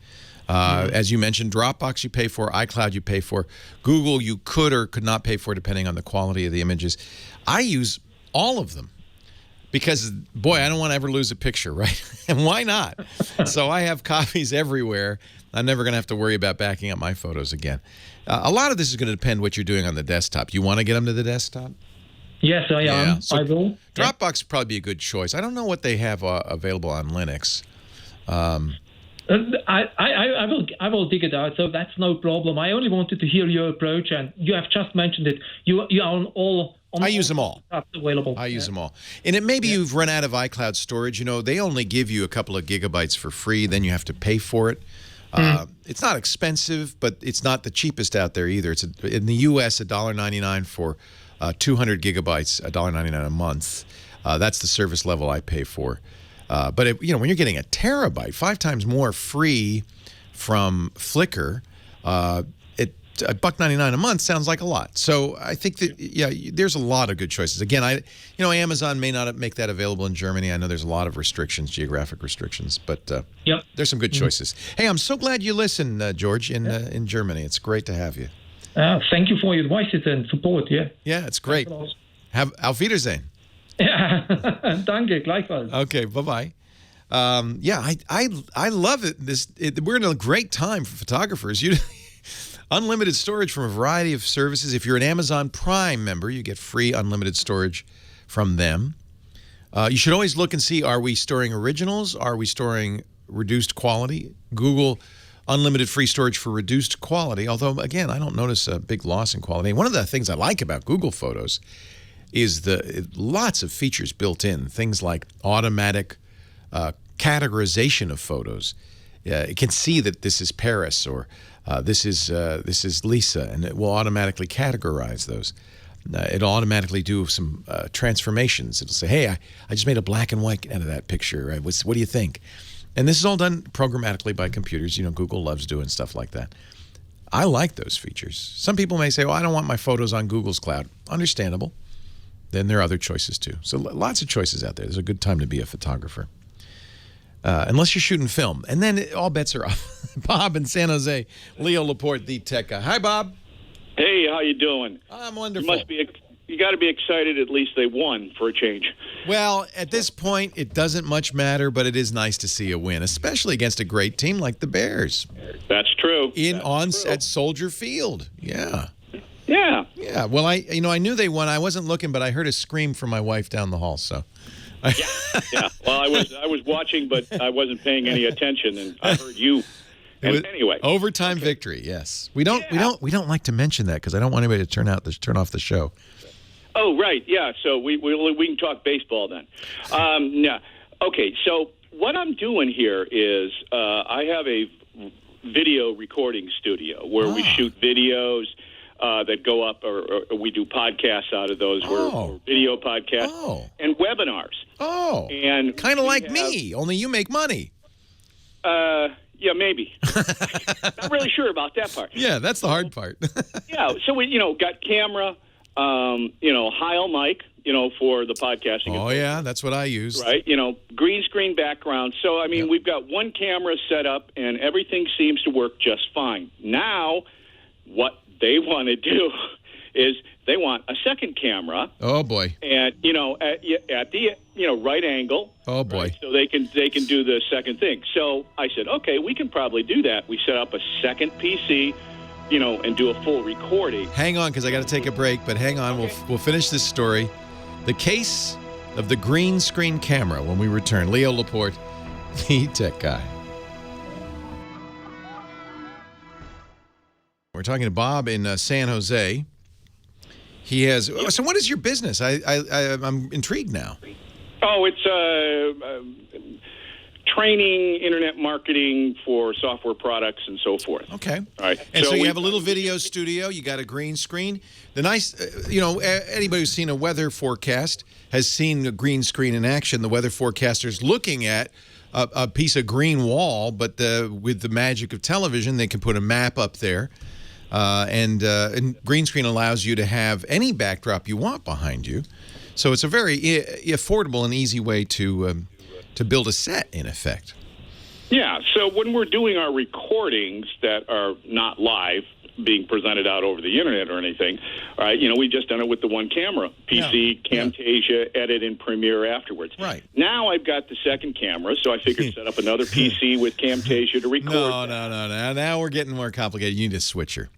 As you mentioned, Dropbox you pay for, iCloud you pay for. Google you could or could not pay for depending on the quality of the images. I use all of them. Because, boy, I don't want to ever lose a picture, right? And why not? So I have copies everywhere. I'm never going to have to worry about backing up my photos again. A lot of this is going to depend what you're doing on the desktop. You want to get them to the desktop? Yes, I am. So I will. Dropbox would probably be a good choice. I don't know what they have available on Linux. I will dig it out, so that's no problem. I only wanted to hear your approach, and you have just mentioned it. You are on all. I use them all. Available. I use them all. And it maybe you've run out of iCloud storage. You know, they only give you a couple of gigabytes for free. Then you have to pay for it. It's not expensive, but it's not the cheapest out there either. It's in the U.S. $1.99 for 200 gigabytes, $1.99 a month. That's the service level I pay for. But you know, when you're getting a terabyte, 5 times more free from Flickr, $1.99 a month sounds like a lot. So I think that there's a lot of good choices. Again, Amazon may not make that available in Germany. I know there's a lot of restrictions, geographic restrictions, but there's some good choices. Hey, I'm so glad you listen, George, in Germany. It's great to have you. Thank you for your advices and support. Yeah, it's great. Have Auf Wiedersehen. Yeah, danke, gleichfalls. Okay, bye-bye. I love it. We're in a great time for photographers. Unlimited storage from a variety of services. If you're an Amazon Prime member, you get free unlimited storage from them. You should always look and see, are we storing originals? Are we storing reduced quality? Google unlimited free storage for reduced quality, although, again, I don't notice a big loss in quality. One of the things I like about Google Photos is lots of features built in, things like automatic categorization of photos. It can see that this is Paris or this is Lisa, and it will automatically categorize those. It'll automatically do some transformations. It'll say, hey, I just made a black and white out of that picture. Right? What do you think? And this is all done programmatically by computers. You know, Google loves doing stuff like that. I like those features. Some people may say, well, I don't want my photos on Google's cloud. Understandable. then there are other choices too. So lots of choices out there. There's a good time to be a photographer. Unless you're shooting film. And then all bets are off. Bob in San Jose, Leo Laporte, the tech guy. Hi, Bob. Hey, how you doing? I'm wonderful. You got to be excited. At least they won for a change. Well, at this point, it doesn't much matter, but it is nice to see a win, especially against a great team like the Bears. That's true. At Soldier Field. Yeah. Yeah. Yeah. Well, I knew they won. I wasn't looking, but I heard a scream from my wife down the hall. So. Yeah. Well, I was watching, but I wasn't paying any attention, and I heard you. And anyway, overtime victory. Yes. We don't like to mention that because I don't want anybody to turn off the show. Oh, right. Yeah. So we can talk baseball then. Yeah. Okay. So what I'm doing here is I have a video recording studio where we shoot videos that go up, or we do podcasts out of those, or video podcasts and webinars. Oh. And kind of like me, only you make money. Yeah, maybe. Not really sure about that part. Yeah, that's the hard part. Yeah. So we, got camera. Heil mic, for the podcasting. Oh, yeah, that's what I use. Right, green screen background. So, I mean, we've got one camera set up, and everything seems to work just fine. Now, what they want to do is they want a second camera. Oh, boy. And, at the, right angle. Oh, boy. Right, so they can do the second thing. So I said, okay, we can probably do that. We set up a second PC, and do a full recording. Hang on, because I got to take a break, but hang on. Okay. We'll finish this story. The case of the green screen camera when we return. Leo Laporte, the tech guy. We're talking to Bob in San Jose. He has. So, what is your business? I'm intrigued now. Oh, it's training, internet marketing for software products and so forth. Okay. All right. And so you have a little video studio. You got a green screen. The nice, anybody who's seen a weather forecast has seen a green screen in action. The weather forecaster's looking at a piece of green wall, but with the magic of television, they can put a map up there. And green screen allows you to have any backdrop you want behind you. So it's a very affordable and easy way to build a set, in effect. Yeah, so when we're doing our recordings that are not live, being presented out over the internet or anything, all right, we've just done it with the one camera, PC, Camtasia, edit in Premiere afterwards. Right. Now I've got the second camera, so I figured set up another PC with Camtasia to record. No. Now we're getting more complicated. You need a switcher.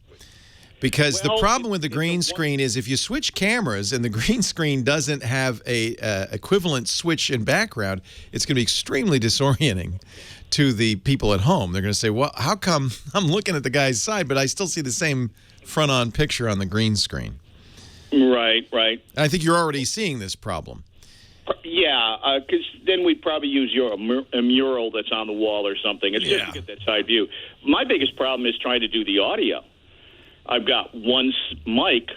Because the problem with the green screen is if you switch cameras and the green screen doesn't have a equivalent switch in background, it's going to be extremely disorienting to the people at home. They're going to say, well, how come I'm looking at the guy's side, but I still see the same front-on picture on the green screen? Right. I think you're already seeing this problem. Yeah, because then we'd probably use a mural that's on the wall or something. It's just to get that side view. My biggest problem is trying to do the audio. I've got one mic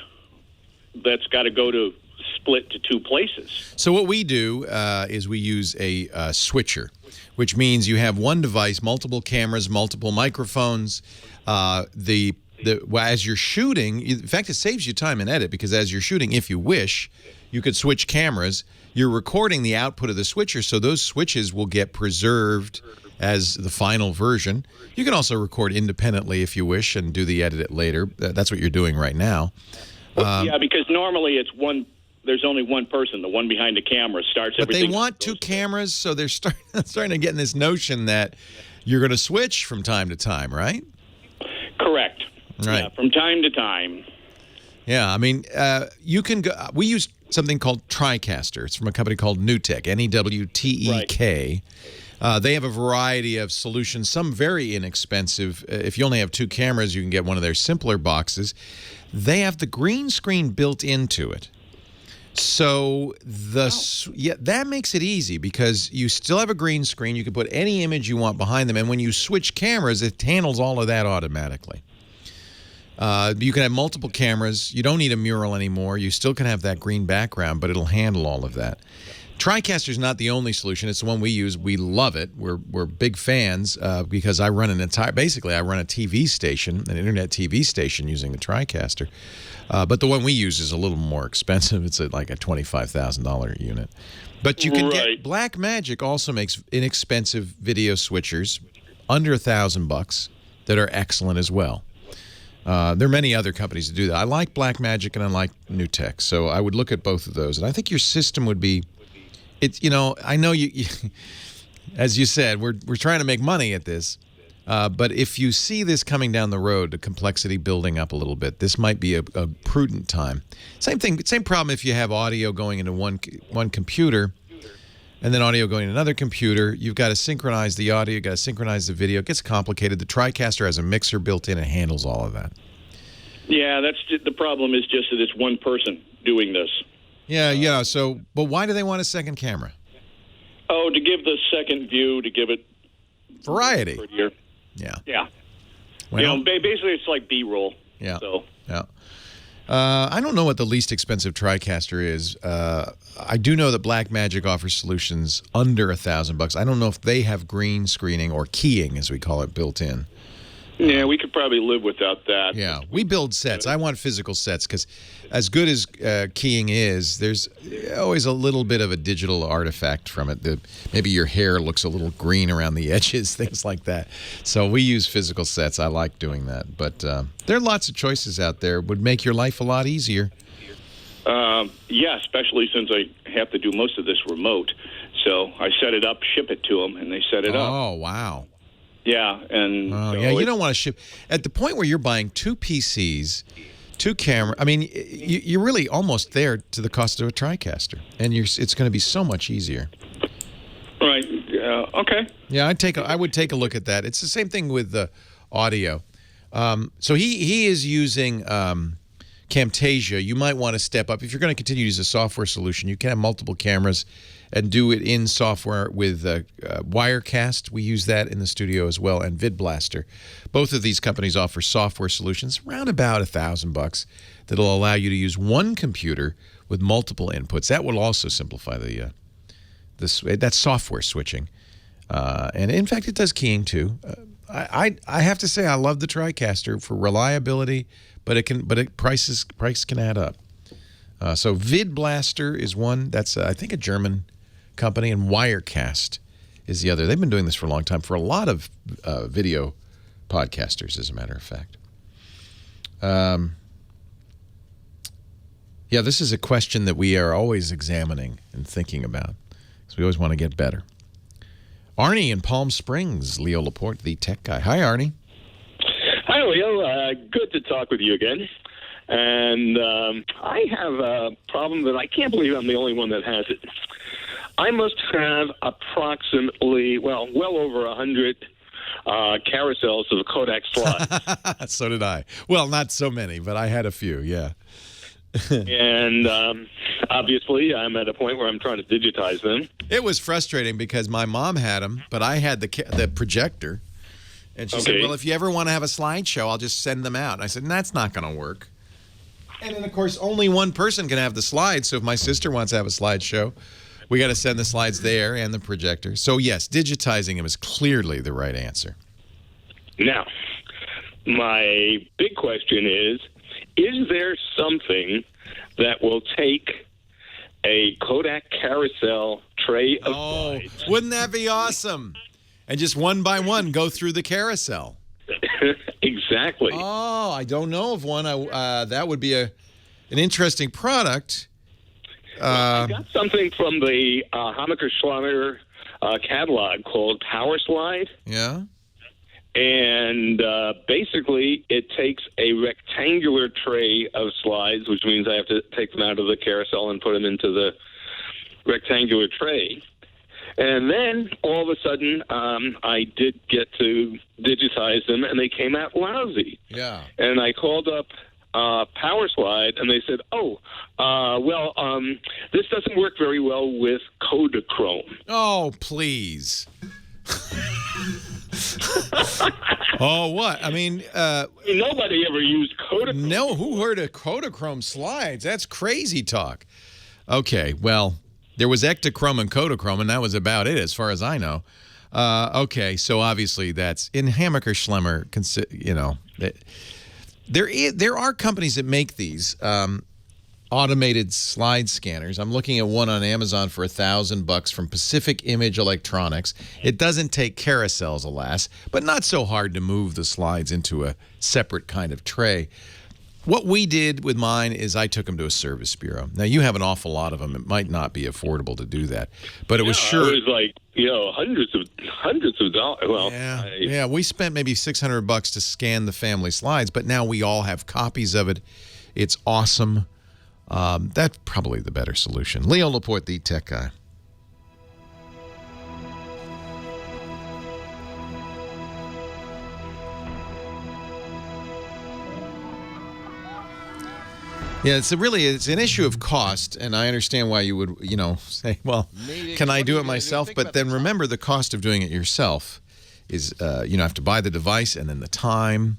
that's got to go to split to two places. So what we do is we use a switcher, which means you have one device, multiple cameras, multiple microphones. As you're shooting, in fact, it saves you time in edit because as you're shooting, if you wish, you could switch cameras. You're recording the output of the switcher, so those switches will get preserved as the final version. You can also record independently if you wish and do the edit later. That's what you're doing right now. Yeah, because normally there's only one person, the one behind the camera starts everything. But they want two cameras, so they're starting to get in this notion that you're going to switch from time to time, right? Correct. Right. Yeah, from time to time. Yeah, I mean, you can go. We use something called TriCaster. It's from a company called Newtek, Newtek. They have a variety of solutions, some very inexpensive. If you only have two cameras, you can get one of their simpler boxes. They have the green screen built into it. So that makes it easy because you still have a green screen. You can put any image you want behind them. And when you switch cameras, it handles all of that automatically. You can have multiple cameras. You don't need a mural anymore. You still can have that green background, but it'll handle all of that. TriCaster is not the only solution. It's the one we use. We love it. We're big fans because I run basically I run a TV station, an internet TV station using the TriCaster. But the one we use is a little more expensive. It's like a $25,000 unit. But you can get Blackmagic also makes inexpensive video switchers under $1,000 that are excellent as well. There are many other companies that do that. I like Blackmagic and I like NewTek, so I would look at both of those. And I think your system would be, I know you as you said, we're trying to make money at this, but if you see this coming down the road, the complexity building up a little bit, this might be a prudent time. Same problem if you have audio going into one computer and then audio going to another computer. You've got to synchronize the audio, you've got to synchronize the video. It gets complicated. The TriCaster has a mixer built in and handles all of that. Yeah, the problem is just that it's one person doing this. Yeah. So, but why do they want a second camera? Oh, to give the second view, to give it variety. Prettier. Yeah. Well, basically it's like B-roll. Yeah. So. Yeah. I don't know what the least expensive TriCaster is. I do know that Blackmagic offers solutions under $1,000. I don't know if they have green screening or keying, as we call it, built in. Yeah, we could probably live without that. Yeah, we build sets. I want physical sets because as good as keying is, there's always a little bit of a digital artifact from it. Maybe your hair looks a little green around the edges, things like that. So we use physical sets. I like doing that. But there are lots of choices out there. Would make your life a lot easier. Yeah, especially since I have to do most of this remote. So I set it up, ship it to them, and they set it up. Oh, wow. Yeah, and you don't want to ship at the point where you're buying 2 PCs, 2 cameras. I mean, you're really almost there to the cost of a TriCaster, and it's going to be so much easier. Right. Okay. Yeah, I would take a look at that. It's the same thing with the audio. So he is using Camtasia. You might want to step up if you're going to continue to use a software solution. You can have multiple cameras and do it in software with Wirecast. We use that in the studio as well, and VidBlaster. Both of these companies offer software solutions around about $1,000 that'll allow you to use one computer with multiple inputs. That will also simplify that software switching. And in fact, it does keying too. I have to say I love the TriCaster for reliability, but price can add up. So VidBlaster is one. That's I think a German company, and Wirecast is the other. They've been doing this for a long time for a lot of video podcasters, as a matter of fact. Yeah, this is a question that we are always examining and thinking about, because we always want to get better. Arnie in Palm Springs, Leo Laporte, the tech guy. Hi, Arnie. Hi, Leo. Good to talk with you again. And I have a problem that I can't believe I'm the only one that has it. I must have approximately, well over 100 carousels of Kodak slides. So did I. Well, not so many, but I had a few, yeah. And obviously, I'm at a point where I'm trying to digitize them. It was frustrating because my mom had them, but I had the projector. And she said, well, if you ever want to have a slideshow, I'll just send them out. And I said, that's not going to work. And then, of course, only one person can have the slides. So if my sister wants to have a slideshow, we got to send the slides there and the projector. So, yes, digitizing them is clearly the right answer. Now, my big question is there something that will take a Kodak carousel tray of slides? Wouldn't that be awesome? And just one by one go through the carousel. Exactly. Oh, I don't know of one. That would be an interesting product. I got something from the Hammacher-Schlemmer catalog called Power Slide. Yeah. And basically, it takes a rectangular tray of slides, which means I have to take them out of the carousel and put them into the rectangular tray. And then, all of a sudden, I did get to digitize them, and they came out lousy. Yeah. And I called up Power Slide, and they said, this doesn't work very well with Kodachrome. Oh, please. Oh, what? I mean... nobody ever used Kodachrome. No, who heard of Kodachrome slides? That's crazy talk. Okay, well... There was Ektachrome and Kodachrome, and that was about it as far as I know. Okay, so obviously that's in Hammacher Schlemmer. There are companies that make these automated slide scanners. I'm looking at one on Amazon for $1,000 from Pacific Image Electronics. It doesn't take carousels, alas, but not so hard to move the slides into a separate kind of tray. What we did with mine is I took them to a service bureau. Now, you have an awful lot of them. It might not be affordable to do that, but it was sure. It was like, hundreds of dollars. Well, yeah, we spent maybe $600 to scan the family slides, but now we all have copies of it. It's awesome. That's probably the better solution. Leo Laporte, the tech guy. Yeah, it's an issue of cost, and I understand why you would, say, well, can I do it myself? But then remember, the cost of doing it yourself is, have to buy the device and then the time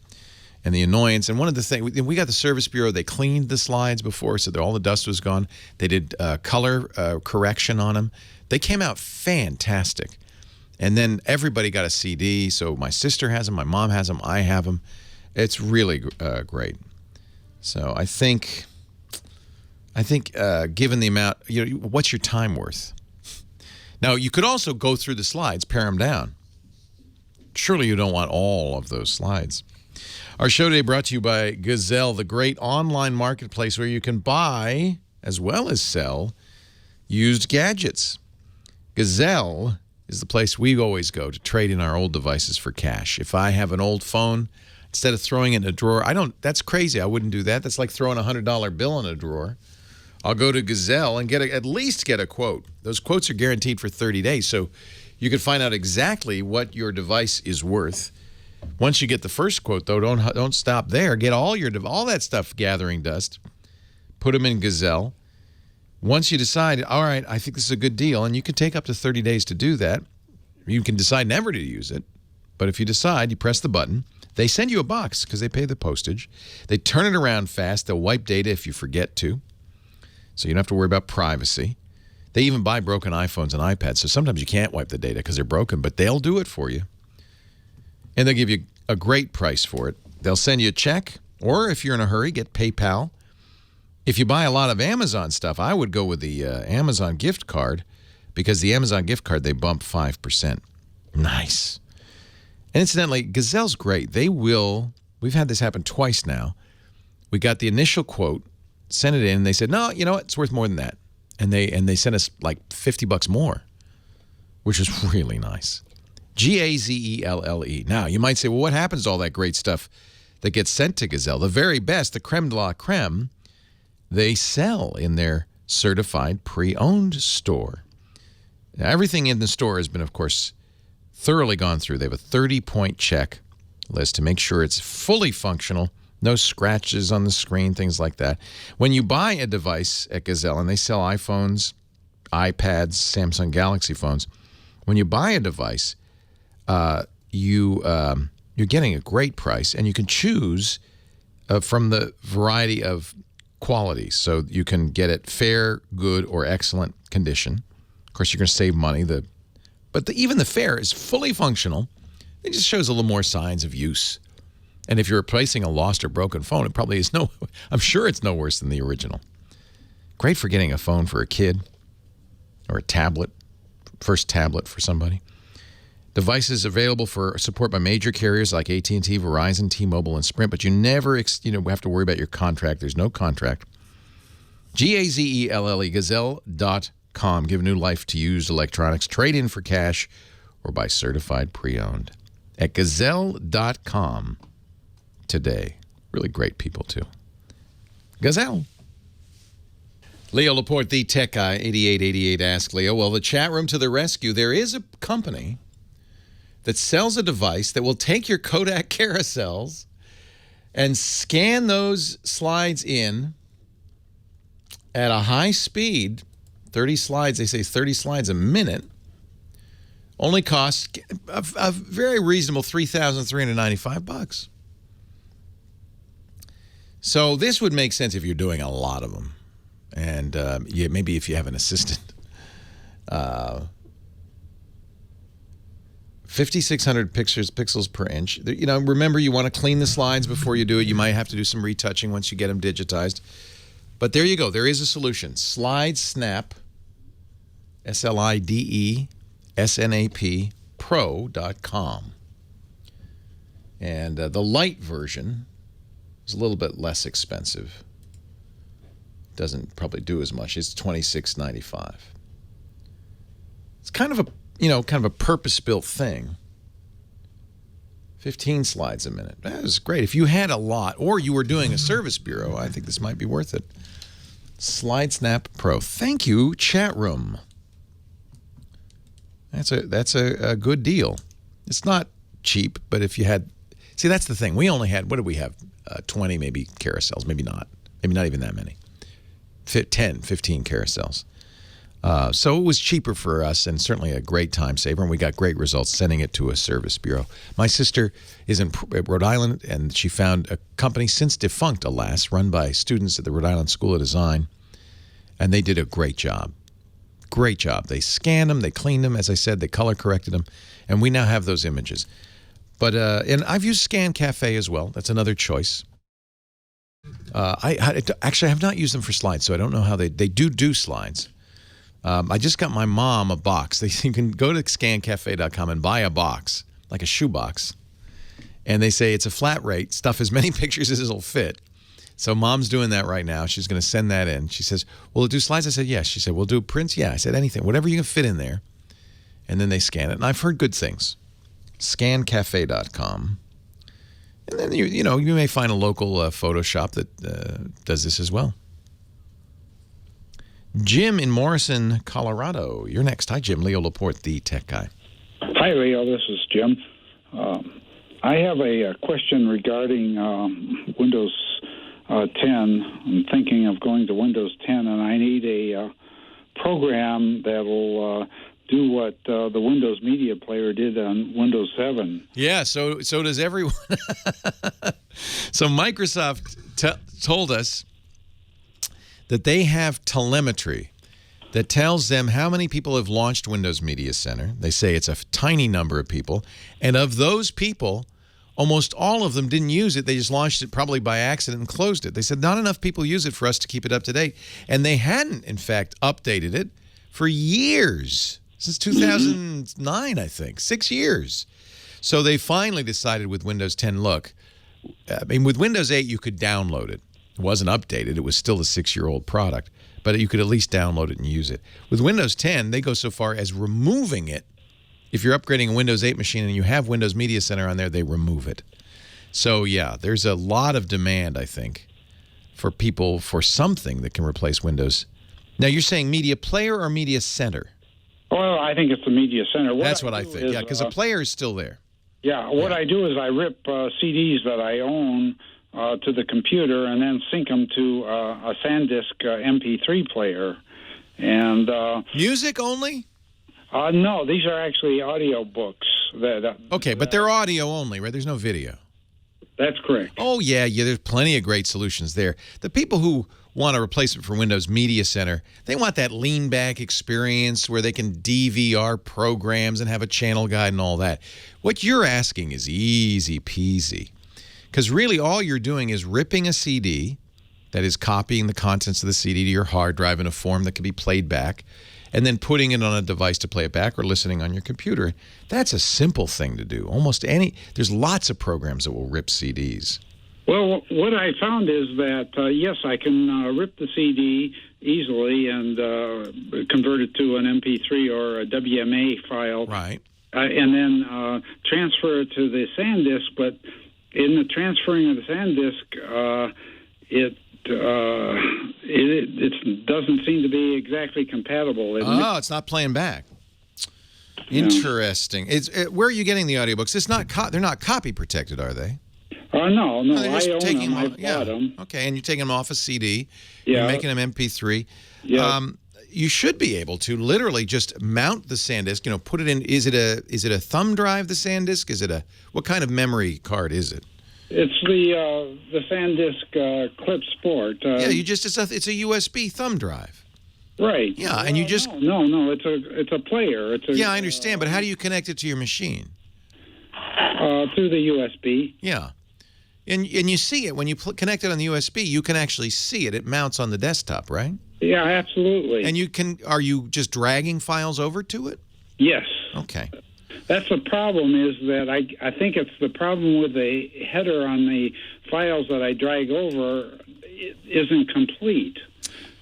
and the annoyance. And one of the things, we got the service bureau, they cleaned the slides before, so that all the dust was gone. They did color correction on them. They came out fantastic. And then everybody got a CD, so my sister has them, my mom has them, I have them. It's really great. So I think given the amount, what's your time worth? Now, you could also go through the slides, pare them down. Surely you don't want all of those slides. Our show today brought to you by Gazelle, the great online marketplace where you can buy as well as sell used gadgets. Gazelle is the place we always go to trade in our old devices for cash. If I have an old phone, instead of throwing it in a drawer, that's crazy. I wouldn't do that. That's like throwing a $100 bill in a drawer. I'll go to Gazelle and at least get a quote. Those quotes are guaranteed for 30 days, so you can find out exactly what your device is worth. Once you get the first quote, though, don't stop there. Get all that stuff gathering dust. Put them in Gazelle. Once you decide, all right, I think this is a good deal, and you can take up to 30 days to do that. You can decide never to use it, but if you decide, you press the button. They send you a box because they pay the postage. They turn it around fast. They'll wipe data if you forget to, so you don't have to worry about privacy. They even buy broken iPhones and iPads, so sometimes you can't wipe the data because they're broken, but they'll do it for you. And they'll give you a great price for it. They'll send you a check, or if you're in a hurry, get PayPal. If you buy a lot of Amazon stuff, I would go with the Amazon gift card, because the Amazon gift card, they bump 5%. Nice. And incidentally, Gazelle's great. We've had this happen twice now. We got the initial quote, sent it in, and they said, no, you know what, it's worth more than that. And they sent us like $50 more, which is really nice. Gazelle. Now, you might say, well, what happens to all that great stuff that gets sent to Gazelle? The very best, the creme de la creme, they sell in their certified pre-owned store. Now, everything in the store has been, of course, thoroughly gone through. They have a 30-point check list to make sure it's fully functional, no scratches on the screen, things like that. When you buy a device at Gazelle, and they sell iPhones, iPads, Samsung Galaxy phones, when you buy a device, you're getting a great price, and you can choose from the variety of qualities. So you can get it fair, good, or excellent condition. Of course, you're going to save money. But even the fair is fully functional. It just shows a little more signs of use. And if you're replacing a lost or broken phone, it probably is I'm sure it's no worse than the original. Great for getting a phone for a kid or a tablet, first tablet for somebody. Devices available for support by major carriers like AT&T, Verizon, T-Mobile, and Sprint, but you never have to worry about your contract. There's no contract. Gazelle, Gazelle.com. Give new life to used electronics. Trade in for cash or buy certified pre-owned. At Gazelle.com today. Really great people, too. Gazelle. Leo Laporte, the tech guy, 8888 Ask Leo. Well, the chat room to the rescue. There is a company that sells a device that will take your Kodak carousels and scan those slides in at a high speed, 30 slides, they say 30 slides a minute, only costs a very reasonable $3,395. So this would make sense if you're doing a lot of them. And maybe if you have an assistant. 5,600 pixels per inch. You know, remember, you want to clean the slides before you do it. You might have to do some retouching once you get them digitized. But there you go. There is a solution. Slide Snap, SLIDESNAP, pro.com. And the light version is a little bit less expensive. Doesn't probably do as much. It's $26.95. It's kind of a purpose-built thing. 15 slides a minute. That is great. If you had a lot, or you were doing a service bureau, I think this might be worth it. Slide Snap Pro. Thank you, chat room. That's a good deal. It's not cheap, but if you had, see, that's the thing. We only had, what did we have? 20 maybe carousels, maybe not even that many. 10, 15 carousels. So it was cheaper for us, and certainly a great time saver, and we got great results sending it to a service bureau. My sister is in Rhode Island, and she found a company, since defunct, alas, run by students at the Rhode Island School of Design, and they did a great job. Great job. They scanned them, they cleaned them, as I said, they color corrected them, and we now have those images. But and I've used Scan Cafe as well. That's another choice. I have not used them for slides, so I don't know how they do slides. I just got my mom a box. You can go to scancafe.com and buy a box, like a shoe box. And they say it's a flat rate, stuff as many pictures as it'll fit. So mom's doing that right now. She's going to send that in. She says, will it do slides? I said, yes. She said, we'll do prints? Yeah. I said, anything, whatever you can fit in there. And then they scan it. And I've heard good things. Scancafe.com. And then, you may find a local photo shop that does this as well. Jim in Morrison, Colorado. You're next. Hi, Jim. Leo Laporte, the tech guy. Hi, Leo. This is Jim. I have a question regarding Windows 10. I'm thinking of going to Windows 10, and I need a program that will do what the Windows Media Player did on Windows 7. Yeah, so does everyone. So Microsoft told us that they have telemetry that tells them how many people have launched Windows Media Center. They say it's a tiny number of people. And of those people, almost all of them didn't use it. They just launched it probably by accident and closed it. They said not enough people use it for us to keep it up to date. And they hadn't, in fact, updated it for years, since 2009, I think, 6 years. So they finally decided with Windows 10, look, I mean, with Windows 8, you could download it. It wasn't updated. It was still a 6-year-old product, but you could at least download it and use it. With Windows 10, they go so far as removing it. If you're upgrading a Windows 8 machine and you have Windows Media Center on there, they remove it. So, yeah, there's a lot of demand, I think, for people for something that can replace Windows. Now, you're saying Media Player or Media Center? Well, I think it's the Media Center. That's what I think, yeah, because the player is still there. Yeah, what I do is I rip CDs that I own to the computer and then sync them to a SanDisk MP3 player. And music only? No, these are actually audio books. Okay, but they're audio only, right? There's no video. That's correct. Oh, yeah, there's plenty of great solutions there. The people who want a replacement for Windows Media Center, they want that lean-back experience where they can DVR programs and have a channel guide and all that. What you're asking is easy peasy. Because really all you're doing is ripping a CD, that is copying the contents of the CD to your hard drive in a form that can be played back, and then putting it on a device to play it back or listening on your computer. That's a simple thing to do. There's lots of programs that will rip CDs. Well, what I found is that, yes, I can rip the CD easily and convert it to an MP3 or a WMA file. Right. And then transfer it to the SanDisk, but in the transferring of the SanDisk, it doesn't seem to be exactly compatible. It's not playing back. Interesting. Where are you getting the audiobooks? They're not copy protected, are they? No, I own them. I bought them. Okay, and you're taking them off a CD. Yeah. You're making them MP3. Yeah. You should be able to literally just mount the SanDisk. Put it in. Is it a thumb drive? The SanDisk? What kind of memory card is it? It's the SanDisk Clip Sport. It's a USB thumb drive. Right. Yeah, and you just no. It's a player. Yeah, I understand, but how do you connect it to your machine? Through the USB. Yeah, and you see it when you connect it on the USB. You can actually see it. It mounts on the desktop, right? Yeah, absolutely. And are you just dragging files over to it? Yes. Okay. That's the problem. Is that I think it's the problem with the header on the files that I drag over isn't complete.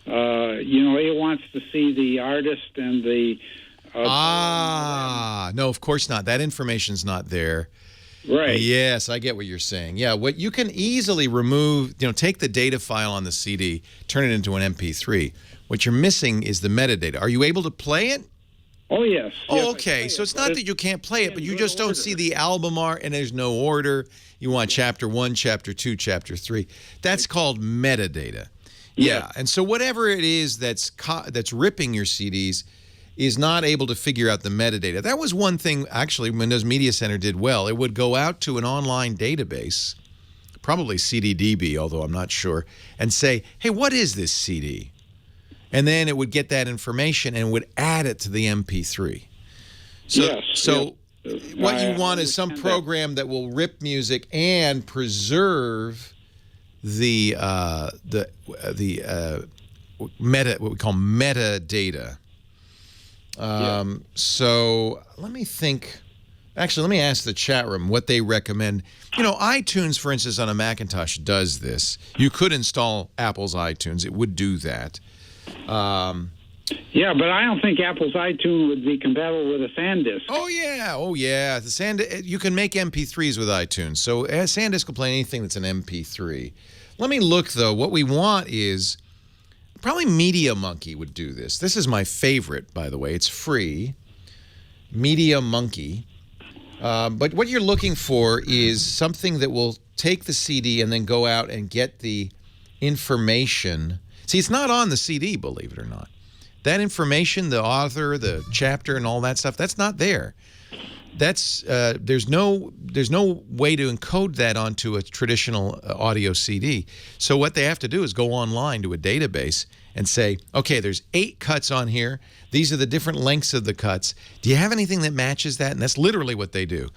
It wants to see the artist and the. No, of course not. That information's not there. Right. Yes, I get what you're saying. Yeah, what you can easily remove, take the data file on the CD, turn it into an MP3. What you're missing is the metadata. Are you able to play it? Oh, yes. Oh, okay. So it's not that you can't play it, but you just don't see the album art and there's no order. You want chapter 1, chapter 2, chapter 3. That's called metadata. Yeah. And so whatever it is that's ripping your CDs is not able to figure out the metadata. That was one thing, actually, Windows Media Center did well. It would go out to an online database, probably CDDB, although I'm not sure, and say, hey, what is this CD? And then it would get that information and would add it to the MP3. So what you want is some program that will rip music and preserve the what we call metadata. So let me think. Actually, let me ask the chat room what they recommend. iTunes, for instance, on a Macintosh does this. You could install Apple's iTunes. It would do that. Yeah, but I don't think Apple's iTunes would be compatible with a SanDisk. Oh yeah. The SanDisk, you can make MP3s with iTunes. So SanDisk will play anything that's an MP3. Let me look though. What we want is probably Media Monkey would do this. This is my favorite, by the way. It's free. Media Monkey. But what you're looking for is something that will take the CD and then go out and get the information. See, it's not on the CD, believe it or not. That information, the author, the chapter, and all that stuff, that's not there. That's there's no way to encode that onto a traditional audio CD. So what they have to do is go online to a database and say, okay, there's 8 cuts on here. These are the different lengths of the cuts. Do you have anything that matches that? And that's literally what they do.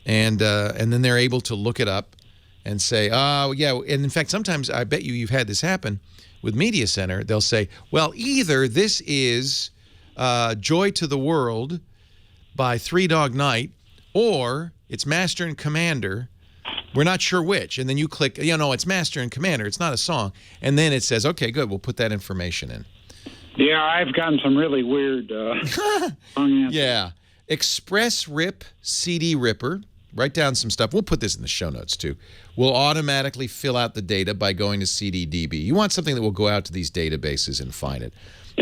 And then they're able to look it up and say, oh, yeah. And in fact, sometimes I bet you've had this happen with Media Center. They'll say, well, either this is Joy to the World by Three Dog Night, or it's Master and Commander. We're not sure which. And then you click, it's Master and Commander. It's not a song. And then it says, okay, good, we'll put that information in. Yeah, I've gotten some really weird Yeah. Express Rip CD Ripper. Write down some stuff. We'll put this in the show notes, too. Will automatically fill out the data by going to CDDB. You want something that will go out to these databases and find it.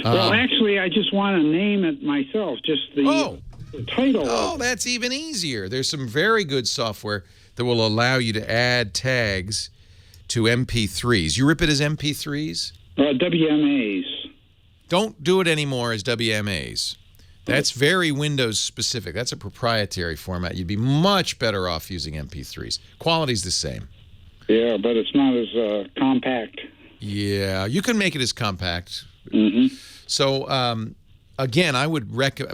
Well, actually, I just want to name it myself, just the title. Oh, that's even easier. There's some very good software that will allow you to add tags to MP3s. You rip it as MP3s? WMAs. Don't do it anymore as WMAs. That's very Windows specific. That's a proprietary format. You'd be much better off using MP3s. Quality's the same. Yeah, but it's not as compact. Yeah, you can make it as compact. Mm-hmm. So, again,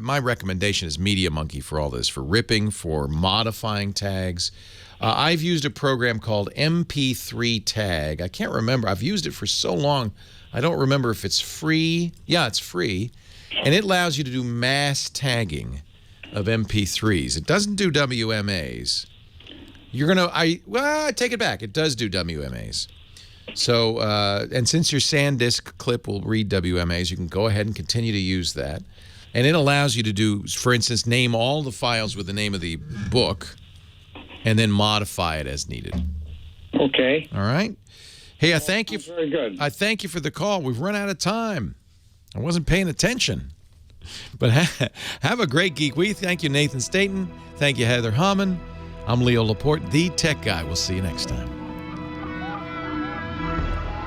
my recommendation is Media Monkey for all this, for ripping, for modifying tags. I've used a program called MP3 Tag. I can't remember. I've used it for so long. I don't remember if it's free. Yeah, it's free. And it allows you to do mass tagging of MP3s. It doesn't do WMAs. I take it back. It does do WMAs. So, and since your SanDisk clip will read WMAs, you can go ahead and continue to use that. And it allows you to do, for instance, name all the files with the name of the book and then modify it as needed. Okay. All right. Hey, I thank you. Very good. I thank you for the call. We've run out of time. I wasn't paying attention. But have a great Geek Week. Thank you, Nathan Staten. Thank you, Heather Hammond. I'm Leo Laporte, the Tech Guy. We'll see you next time.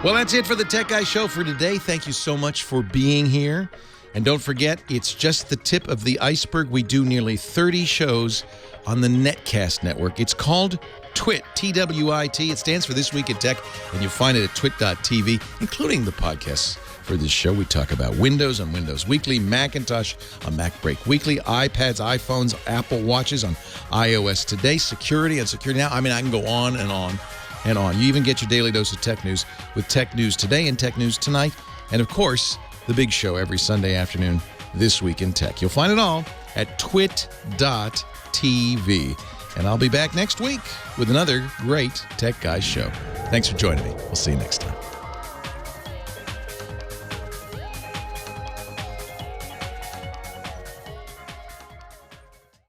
Well, that's it for the Tech Guy Show for today. Thank you so much for being here. And don't forget, it's just the tip of the iceberg. We do nearly 30 shows on the Netcast network. It's called TWIT, T-W-I-T. It stands for This Week in Tech, and you'll find it at twit.tv, including the podcasts for this show. We talk about Windows on Windows Weekly, Macintosh on Mac Break Weekly, iPads, iPhones, Apple Watches on iOS Today, security on Security Now. I mean, I can go on and on and on. You even get your daily dose of tech news with Tech News Today and Tech News Tonight. And, of course, the big show every Sunday afternoon, This Week in Tech. You'll find it all at twit.tv. And I'll be back next week with another great Tech Guys show. Thanks for joining me. We'll see you next time.